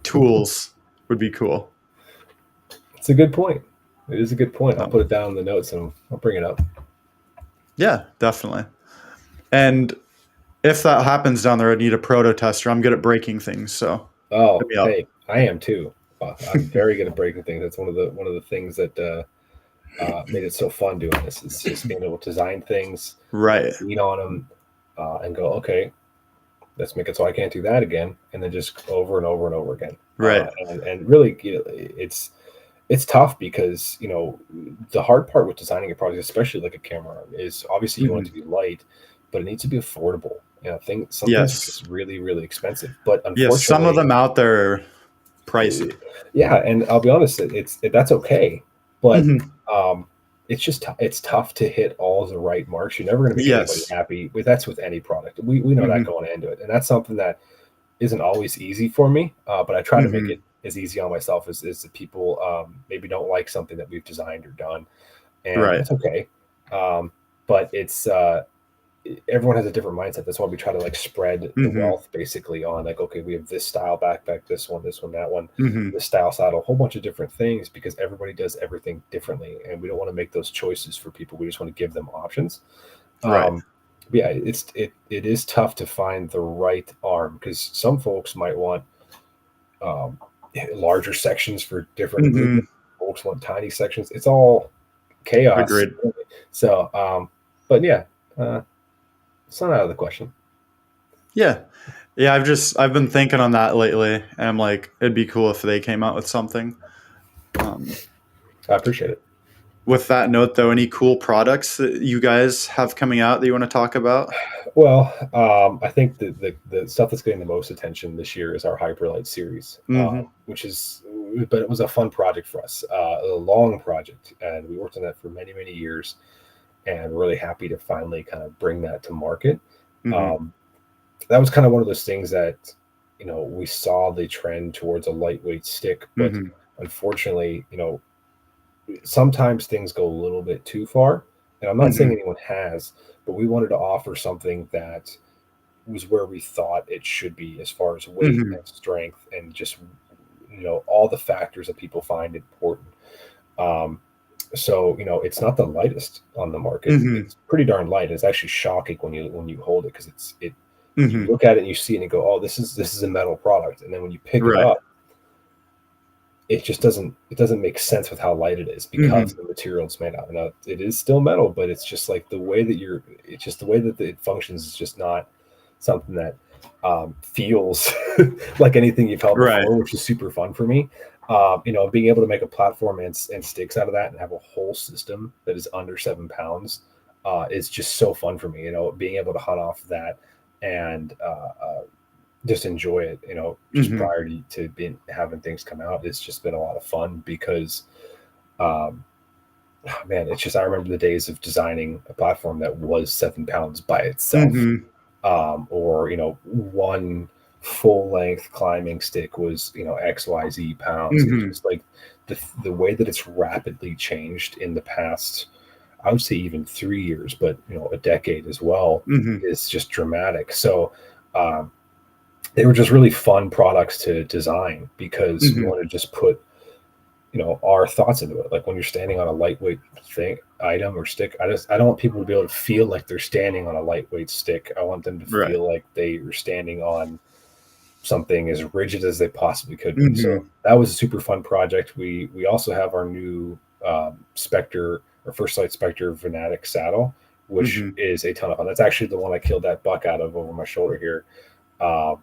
tools would be cool. It's a good point. It is a good point. I'll No. put it down in the notes and I'll bring it up. Yeah, definitely. And if that happens down the road, need a proto tester. I'm good at breaking things, so hit Oh, me up. hey, I am too. I'm very good at breaking things. That's one of the things that made it so fun doing this. Is just being able to design things, Right. lean on them, and go, okay, let's make it so I can't do that again, and then just over and over and over again. Right. And really, it's tough because the hard part with designing a product, especially like a camera arm, is obviously you want it Hmm. to be light, but it needs to be affordable. Some things are Yes. just really really expensive, but Yes. Some of unfortunately, them out there are pricey. yeah. And I'll be honest, that's okay, but Hmm. um, it's just it's tough to hit all the right marks. You're never going to make anybody Yes. happy. That's with any product. We know that Hmm. going into it, and that's something that isn't always easy for me, but I try to make Hmm. it as easy on myself as the people maybe don't like something that we've designed or done, and Right. that's okay. Um, but it's everyone has a different mindset. That's why we try to like spread the Hmm. wealth basically on like, okay, we have this style backpack, this one, that one, Hmm. this style saddle, a whole bunch of different things because everybody does everything differently, and we don't want to make those choices for people. We just want to give them options. Right. Yeah, it is tough to find the right arm because some folks might want um, larger sections for different movements. Folks want tiny sections. It's all chaos. Agreed. So, but yeah, uh, it's not out of the question. Yeah. Yeah, I've been thinking on that lately, and I'm like, it'd be cool if they came out with something. Um, I appreciate it. with that note, though, any cool products that you guys have coming out that you want to talk about? Well, I think the stuff that's getting the most attention this year is our Hyperlight series, Mm-hmm. which is, but it was a fun project for us, a long project, and we worked on that for many, many years, and we're really happy to finally kind of bring that to market. Mm-hmm. Um, that was kind of one of those things that, we saw the trend towards a lightweight stick, but Mm-hmm. unfortunately, sometimes things go a little bit too far. And I'm not saying Mm-hmm. anyone has, but we wanted to offer something that was where we thought it should be as far as weight Mm-hmm. and strength and just, all the factors that people find important. Um, so, it's not the lightest on the market. Mm-hmm. It's pretty darn light. It's actually shocking when you hold it because you Mm-hmm. look at it and you see it and you go, oh, this is a metal product. And then when you pick it Right. up, it doesn't make sense with how light it is because Mm-hmm. the material it's made out of. Now it is still metal, but it's just like it's just the way that it functions is just not something that feels like anything you've held Right. before, which is super fun for me. Being able to make a platform and sticks out of that and have a whole system that is under 7 pounds is just so fun for me. Being able to hunt off that and just enjoy it. Just Mm-hmm. prior to being having things come out, it's just been a lot of fun because, um, man, it's just I remember the days of designing a platform that was 7 pounds by itself, Mm-hmm. or one full length climbing stick was XYZ pounds. It's Mm-hmm. just like the way that it's rapidly changed in the past. I would say even 3 years, but a decade as well Mm-hmm. is just dramatic. So. Um, they were just really fun products to design because we Mm-hmm. wanted to just put our thoughts into it. Like when you're standing on a lightweight thing item or stick, I don't want people to be able to feel like they're standing on a lightweight stick. I want them to Right. feel like they are standing on something as rigid as they possibly could be. So Mm-hmm. that was a super fun project. We also have our new Spectre or First Light Spectre Venatic saddle, which Mm-hmm. is a ton of fun. That's actually the one I killed that buck out of over my shoulder here uh,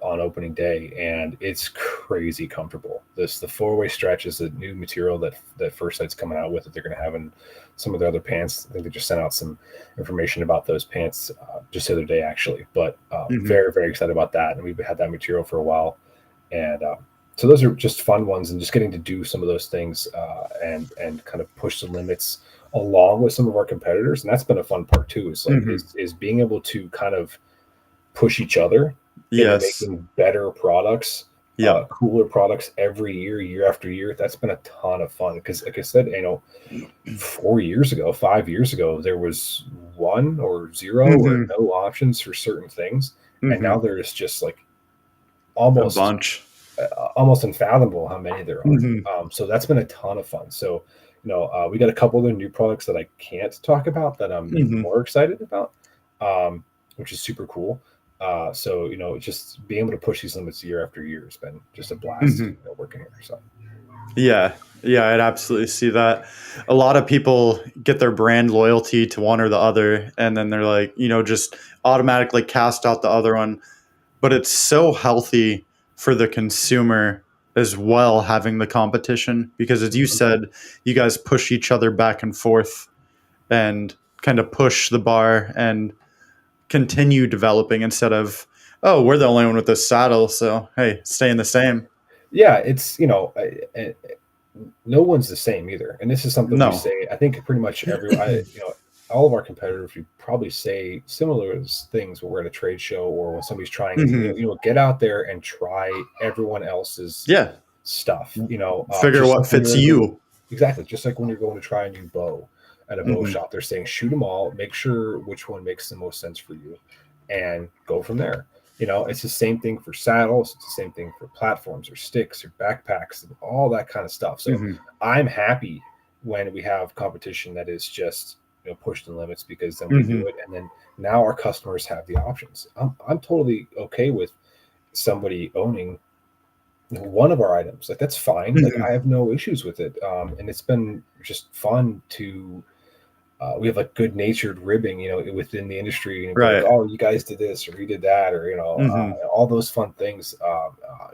on opening day, and it's crazy comfortable. The 4-way stretch is a new material that First Sight's coming out with that they're going to have in some of their other pants. I think they just sent out some information about those pants just the other day, actually. But Mm-hmm. very very excited about that, and we've had that material for a while, and so those are just fun ones, and just getting to do some of those things and kind of push the limits along with some of our competitors, and that's been a fun part too. Is like Mm-hmm. is being able to kind of push each other into Yes. making better products, Yep. cooler products every year, year after year. That's been a ton of fun because, like I said, 4 years ago, 5 years ago, there was one or zero or Mm-hmm. no options for certain things, and now Mm-hmm. there is just like A almost bunch. almost unfathomable how many there are. Mm-hmm. So that's been a ton of fun. So we got a couple other new products that I can't talk about that I'm even Mm-hmm. more excited about, which is super cool. So just being able to push these limits year after year has been just a blast Mm-hmm. working here. So Yeah. Yeah, I'd absolutely see that. A lot of people get their brand loyalty to one or the other, and then they're like, just automatically cast out the other one. But it's so healthy for the consumer as well having the competition because, as you mhm. said, you guys push each other back and forth and kind of push the bar and continue developing instead of, oh, we're the only one with this saddle, so hey, staying the same. Yeah, it's no one's the same either. And this is something we No. say, I think pretty much all of our competitors, we probably say similar things when we're at a trade show or when somebody's trying, Hmm. get out there and try everyone else's Yeah. stuff, Figure just what like when fits you're going, you. exactly. Just like when you're going to try a new bow at a bow Hmm. shop, they're saying, shoot them all, make sure which one makes the most sense for you and go from there. It's the same thing for saddles. It's the same thing for platforms or sticks or backpacks and all that kind of stuff. So Hmm. I'm happy when we have competition that is just, pushed in limits because then we do Hmm. it, and then now our customers have the options. I'm totally okay with somebody owning one of our items. Like that's fine. Like Hmm. I have no issues with it. And it's been just fun to we have like good natured ribbing, within the industry, and be like, Right. oh, you guys did this or you did that, or Hmm. all those fun things.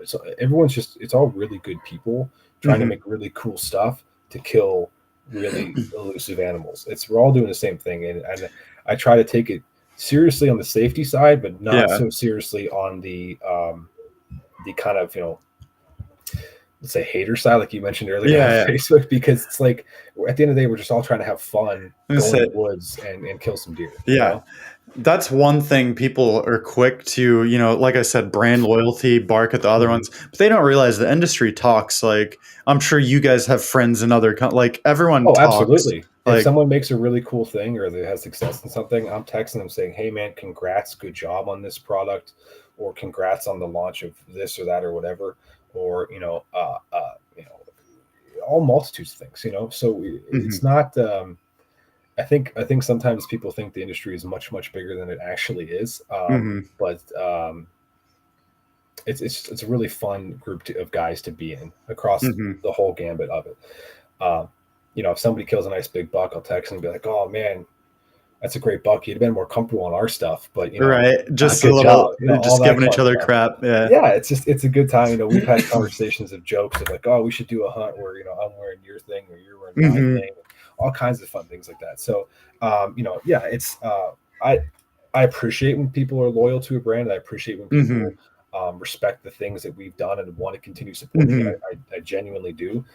So everyone's it's all really good people trying to Hmm. make really cool stuff to kill really elusive animals. We're all doing the same thing, and I try to take it seriously on the safety side, but not Yeah. so seriously on the kind of let's say hater side, like you mentioned earlier on Yeah. Yeah. Facebook, because it's like at the end of the day, we're just all trying to have fun, I'm gonna go in say, the woods and kill some deer, yeah. That's one thing people are quick to, like I said, brand loyalty, bark at the other Mhm. ones, but they don't realize the industry talks. Like, I'm sure you guys have friends in other, like, everyone Oh, talks. absolutely. If Like, someone makes a really cool thing or they has success in something, I'm texting them saying, "Hey, man, congrats, good job on this product," or "Congrats on the launch of this or that or whatever," or all multitudes of things. So it's mhm, not. I think sometimes people think the industry is much much bigger than it actually is. mhm, But it's a really fun group of guys to be in across mhm. the whole gambit of it. Um, if somebody kills a nice big buck, I'll text and be like, "Oh man, that's a great buck. You'd have been more comfortable on our stuff, but Right. Just a good little, job." All just that giving each fun other stuff. crap. Yeah. Yeah, it's a good time. We've had conversations of jokes of like, "Oh, we should do a hunt where I'm wearing your thing or you're wearing my Hmm. thing," all kinds of fun things like that. So, yeah, it's I I appreciate when people are loyal to a brand. I appreciate when people Hmm. respect the things that we've done and want to continue supporting it. Hmm. I genuinely do.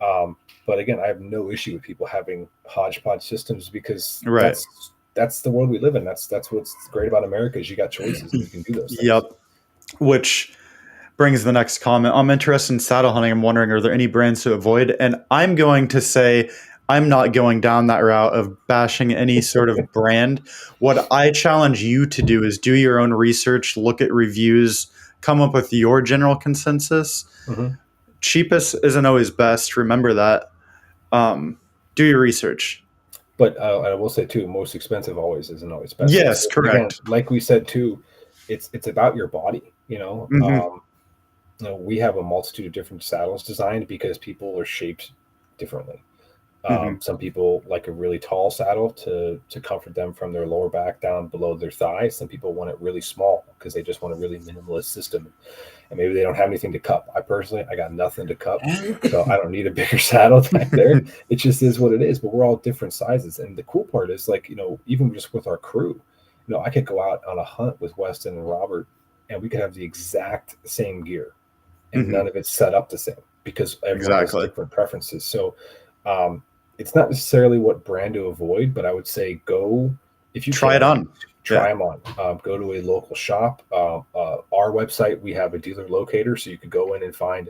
Um, but again, I have no issue with people having hodgepodge systems because Right. that's the world we live in. That's what's great about America is you got choices and you can do those Yep. things. Which brings the next comment. I'm interested in saddle hunting. I'm wondering, are there any brands to avoid? And I'm going to say I'm not going down that route of bashing any sort of brand. What I challenge you to do is do your own research, look at reviews, come up with your general consensus. Hmm. Cheapest isn't always best. Remember that. Do your research. But I will say too, most expensive always isn't always best. Yes, Again, correct. like we said too, it's about your body. Hmm. We have a multitude of different saddles designed because people are shaped differently. Hmm. Some people like a really tall saddle to comfort them from their lower back down below their thighs. Some people want it really small because they just want a really minimalist system, and maybe they don't have anything to cup. I got nothing to cup, so I don't need a bigger saddle back there. It just is what it is. But we're all different sizes, and the cool part is like even just with our crew, I could go out on a hunt with Weston and Robert, and we could have the exact same gear, and none Hmm. of it's set up the same because everyone has Exactly. different preferences. So um, it's not necessarily what brand to avoid, but I would say go if you Try it can on. try Yeah. them on. Go to a local shop. Our website, we have a dealer locator, so you could go in and find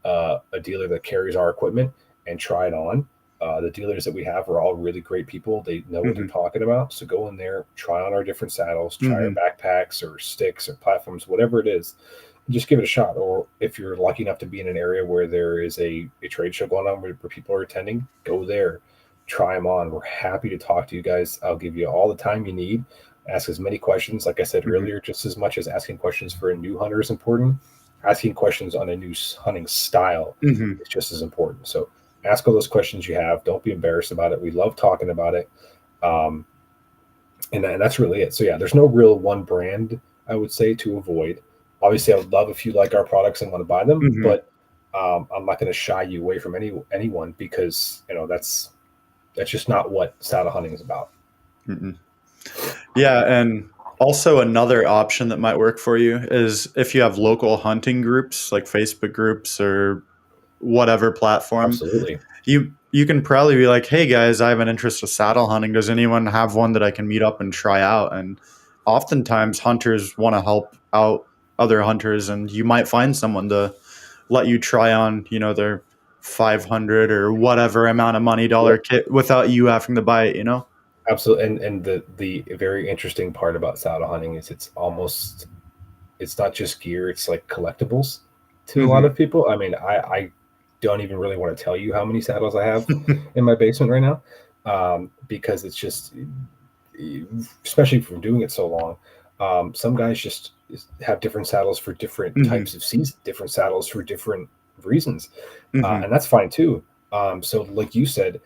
a dealer that carries our equipment and try it on. The dealers that we have are all really great people. They know what they're Hmm. talking about. So go in there, try on our different saddles, try our Hmm. backpacks or sticks or platforms, whatever it is, just give it a shot. Or if you're lucky enough to be in an area where there is a trade show going on where people are attending, go there, try them on. We're happy to talk to you guys. I'll give you all the time you need. Ask as many questions. Like I said Hmm. earlier, just as much as asking questions for a new hunter is important, asking questions on a new hunting style Hmm. is just as important. So ask all those questions you have. Don't be embarrassed about it. We love talking about it. Um, and that's really it. So yeah, there's no real one brand I would say to avoid. Obviously, I would love if you like our products and want to buy them, Hmm. but I'm not going to shy you away from anyone because that's just not what saddle hunting is about. Hmm. Yeah, and also another option that might work for you is if you have local hunting groups like Facebook groups or whatever platform, Absolutely. you can probably be like, "Hey guys, I have an interest in saddle hunting. Does anyone have one that I can meet up and try out?" And oftentimes hunters want to help out other hunters, and you might find someone to let you try on, their 500 or whatever amount of money dollar Yep. kit without you having to buy it. Absolutely. And the very interesting part about saddle hunting is it's not just gear, it's like collectibles to a lot Hmm. of people. I mean, I don't even really want to tell you how many saddles I have in my basement right now. because it's just, especially from doing it so long. Some guys just have different saddles for different Hmm. types of season, different saddles for different reasons, Hmm. and that's fine too. So, like you said,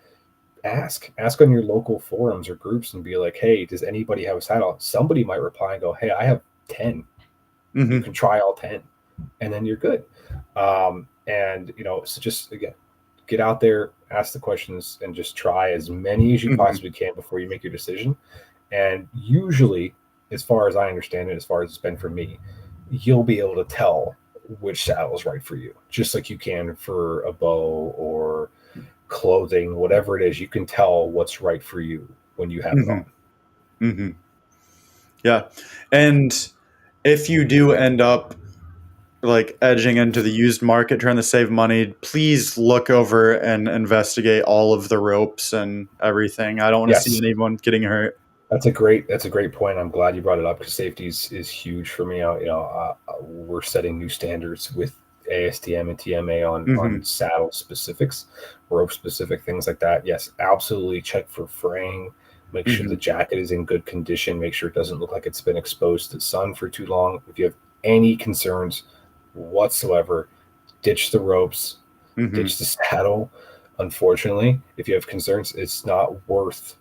ask on your local forums or groups and be like, hey, does anybody have a saddle? Somebody might reply and go, hey, I have 10. You Hmm. can try all 10, and then you're good. And so just again, get out there, ask the questions, and just try as many as you Hmm. possibly can before you make your decision. And usually, as far as I understand it, as far as it's been for me, you'll be able to tell which saddle is right for you, just like you can for a bow or clothing, whatever it is. You can tell what's right for you when you have it Hmm. on. Hmm. Yeah. And if you do end up like edging into the used market trying to save money, please look over and investigate all of the ropes and everything. I don't want to see Yes, anyone getting hurt. that's a great point. I'm glad you brought it up because safety is huge for me. We're setting new standards with ASTM and TMA on Hmm. saddle specifics, rope specific things like that. Yes, absolutely. Check for fraying. Make sure the Hmm. jacket is in good condition. Make sure it doesn't look like it's been exposed to the sun for too long. If you have any concerns whatsoever, ditch the ropes, Hmm. ditch the saddle. Unfortunately, if you have concerns, it's not worth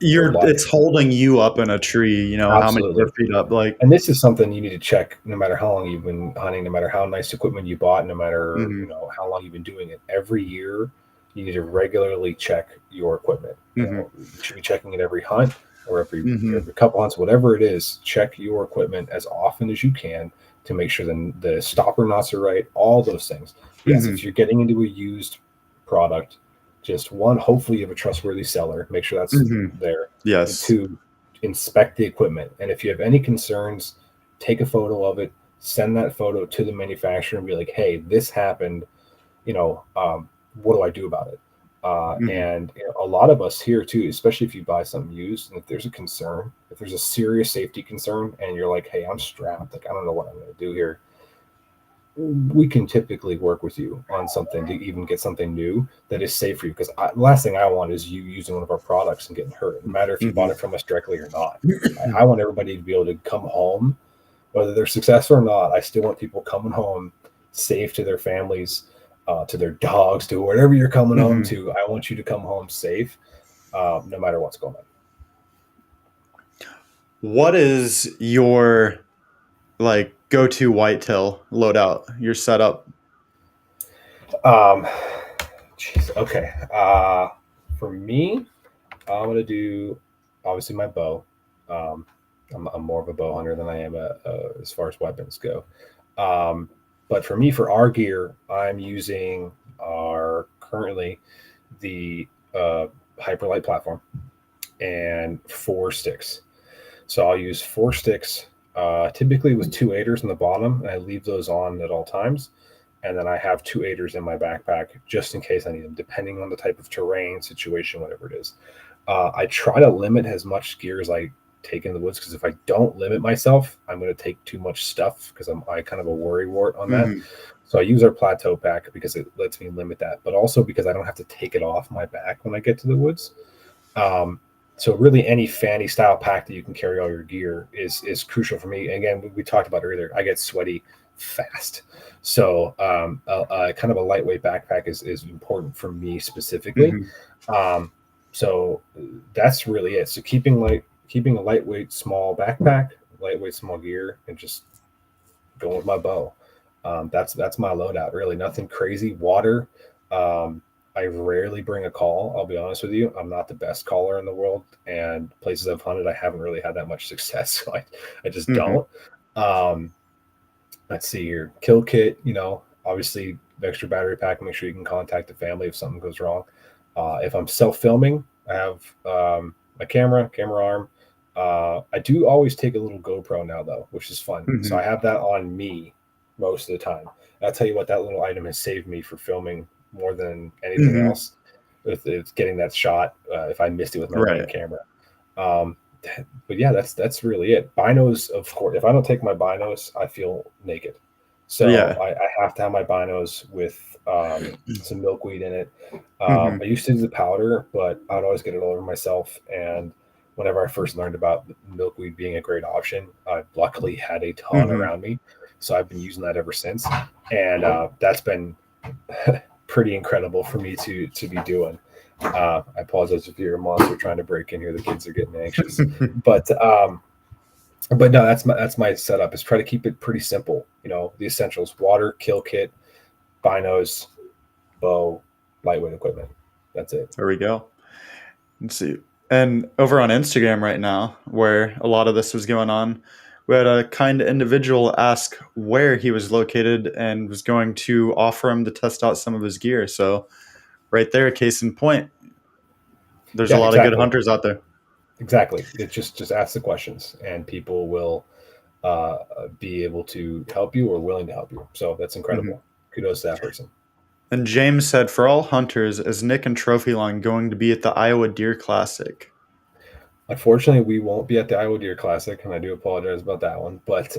your life. It's holding you up in a tree, how many of Absolutely. your feet up, like. And this is something you need to check no matter how long you've been hunting, no matter how nice equipment you bought, no matter, Hmm. how long you've been doing it. Every year, you need to regularly check your equipment. Hmm. You should be checking it every hunt or every Hmm. every couple hunts, whatever it is. Check your equipment as often as you can to make sure the stopper knots are right, all those things. Yes, Hmm. if you're getting into a used product, just one, hopefully you have a trustworthy seller. Make sure that's Hmm. there. And Yes. two, inspect the equipment. And if you have any concerns, take a photo of it, send that photo to the manufacturer and be like, hey, this happened. What do I do about it? Hmm. And a lot of us here too, especially if you buy something used, and if there's a concern, if there's a serious safety concern, and you're like, "Hey, I'm strapped. Like, I don't know what I'm going to do here." We can typically work with you on something to even get something new that is safe for you. Because the last thing I want is you using one of our products and getting hurt. No matter if you bought Hmm. it from us directly or not. I want everybody to be able to come home, whether they're successful or not. I still want people coming home safe to their families, to their dogs, to wherever you're coming home Hmm. to. I want you to come home safe, no matter what's going What is your like go-to whitetail loadout? Your setup? on. Jeez, okay. For me, I'm gonna do obviously my bow. Um, I'm more of a bow hunter than I am as far as weapons go. Um, but for me, for our gear, I'm using our currently the Hyperlight platform and 4 sticks. So I'll use 4 sticks, typically with 2 aiders in the bottom, and I leave those on at all times. And then I have 2 aiders in my backpack just in case I need them, depending on the type of terrain, situation, whatever it is. I try to limit as much gear as I take in the woods because if I don't limit myself, I'm going to take too much stuff because I kind of a worry wart on that. Hmm. So I use our plateau pack because it lets me limit that, but also because I don't have to take it off my back when I get to the woods. Um, so really, any fanny style pack that you can carry all your gear is crucial for me. And again, we talked about earlier. I get sweaty fast, so kind of a lightweight backpack is important for me specifically. Hmm. Um, so that's really it. So keeping a lightweight small backpack, lightweight small gear, and just going with my bow. That's my loadout. Really, nothing crazy. Water. Um, I rarely bring a call. I'll be honest with you. I'm not the best caller in the world, and places I've hunted, I haven't really had that much success. So I just Hmm. don't. Um, let's see here. Kill kit. Obviously, extra battery pack. Make sure you can contact the family if something goes wrong. If I'm self filming, I have my camera arm. I do always take a little GoPro now, though, which is fun. So Hmm. I have that on me most of the time. And I'll tell you what, that little item has saved me for filming more than anything Hmm. else. With getting that shot, if I missed it with my main Right. camera. Um, but yeah, that's really it. Binos, of course. If I don't take my binos, I feel naked. So Yeah. I have to have my binos with some milkweed in it. Hmm. I used to do the powder, but I would always get it all over myself. And whenever I first learned about milkweed being a great option, I luckily had a ton Hmm. around me. So I've been using that ever since. And that's been pretty incredible for me to be doing. I apologize if you're a monster trying to break in here. The kids are getting anxious, but no, that's my setup. Is try to keep it pretty simple. You know, the essentials: water, kill kit, binos, bow, lightweight equipment. That's it. There we go. Let's see. And over on Instagram right now, where a lot of this was going on, we had a kind individual ask where he was located and was going to offer him to test out some of his gear. So, right there, case in point, there's a Yeah, lot of good exactly, hunters out there. exactly. It's just ask the questions, and people will be able to help you or willing to help you. So that's Hmm. incredible. Kudos to that person. And James said, for all hunters, is Nick and Trophyline going to be at the Iowa Deer Classic? Unfortunately, we won't be at the Iowa Deer Classic, and I do apologize about that one. But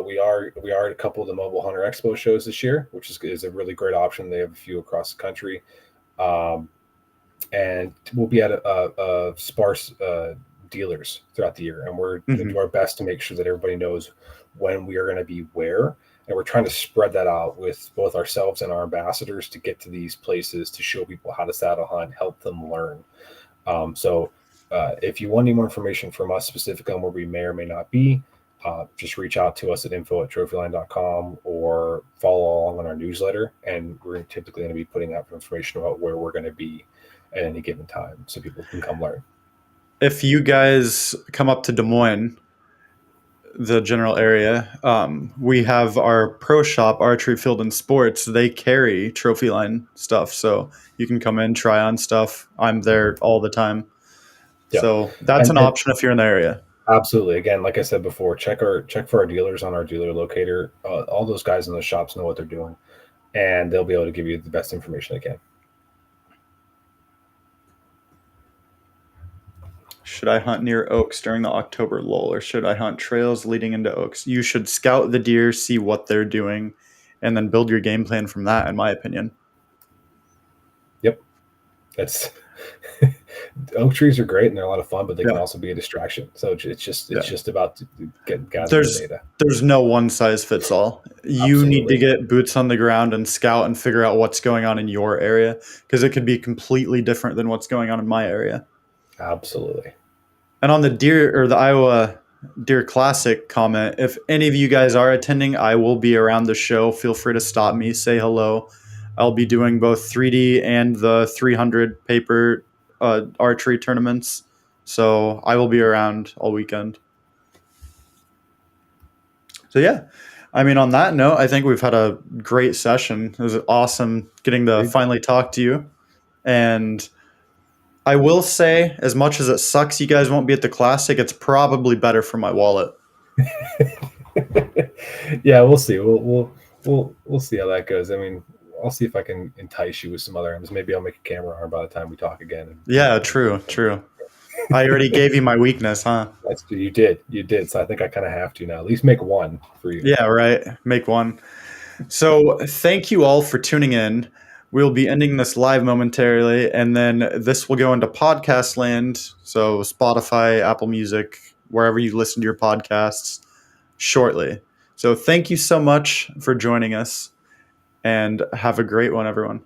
we are at a couple of the Mobile Hunter Expo shows this year, which is a really great option. They have a few across the country, um, and we'll be at a sparse dealers throughout the year, and we're going to do Hmm. our best to make sure that everybody knows when we are going to be where, and we're trying to spread that out with both ourselves and our ambassadors to get to these places to show people how to saddle hunt, help them learn. So if you want any more information from us specifically on where we may or may not be, just reach out to us at info@trophyline.com or follow along on our newsletter. And we're typically going to be putting out information about where we're going to be at any given time so people can come learn. If you guys come up to Des Moines, the general area, we have our pro shop, Archery Field and Sports. They carry trophy line stuff, so you can come in, try on stuff. I'm there all the time, Yeah. so that's an And option if you're in the area. absolutely. Again, like I said before, check for our dealers on our dealer locator. All those guys in the shops know what they're doing, and they'll be able to give you the best information they can. Should I hunt near oaks during the October lull, or should I hunt trails leading into oaks? You should scout the deer, see what they're doing, and then build your game plan from that, in my opinion. Yep. That's oak trees are great and they're a lot of fun, but they can Yeah. also be a distraction. So it's Yeah. just about gathering the There's data. there's no one size fits all. You need to Absolutely, get boots on the ground and scout and figure out what's going on in your area, because it could be completely different than what's going on in my area. absolutely. And on the deer or the Iowa Deer Classic comment, if any of you guys are attending, I will be around the show. Feel free to stop me, say hello. I'll be doing both 3D and the 300 paper archery tournaments. So I will be around all weekend. So yeah, I mean, on that note, I think we've had a great session. It was awesome getting to Agreed. finally talk to you. And I will say, as much as it sucks you guys won't be at the classic, it's probably better for my wallet. Yeah, we'll see. We'll see how that goes. I mean, I'll see if I can entice you with some other items. Maybe I'll make a camera arm by the time we talk again. Yeah, true, true. I already gave you my weakness, huh? That's you did. So I think I kind of have to now. At least make one for you. Yeah, right. Make one. So thank you all for tuning in. We'll be ending this live momentarily, and then this will go into podcast land. So Spotify, Apple Music, wherever you listen to your podcasts shortly. So thank you so much for joining us, and have a great one, everyone.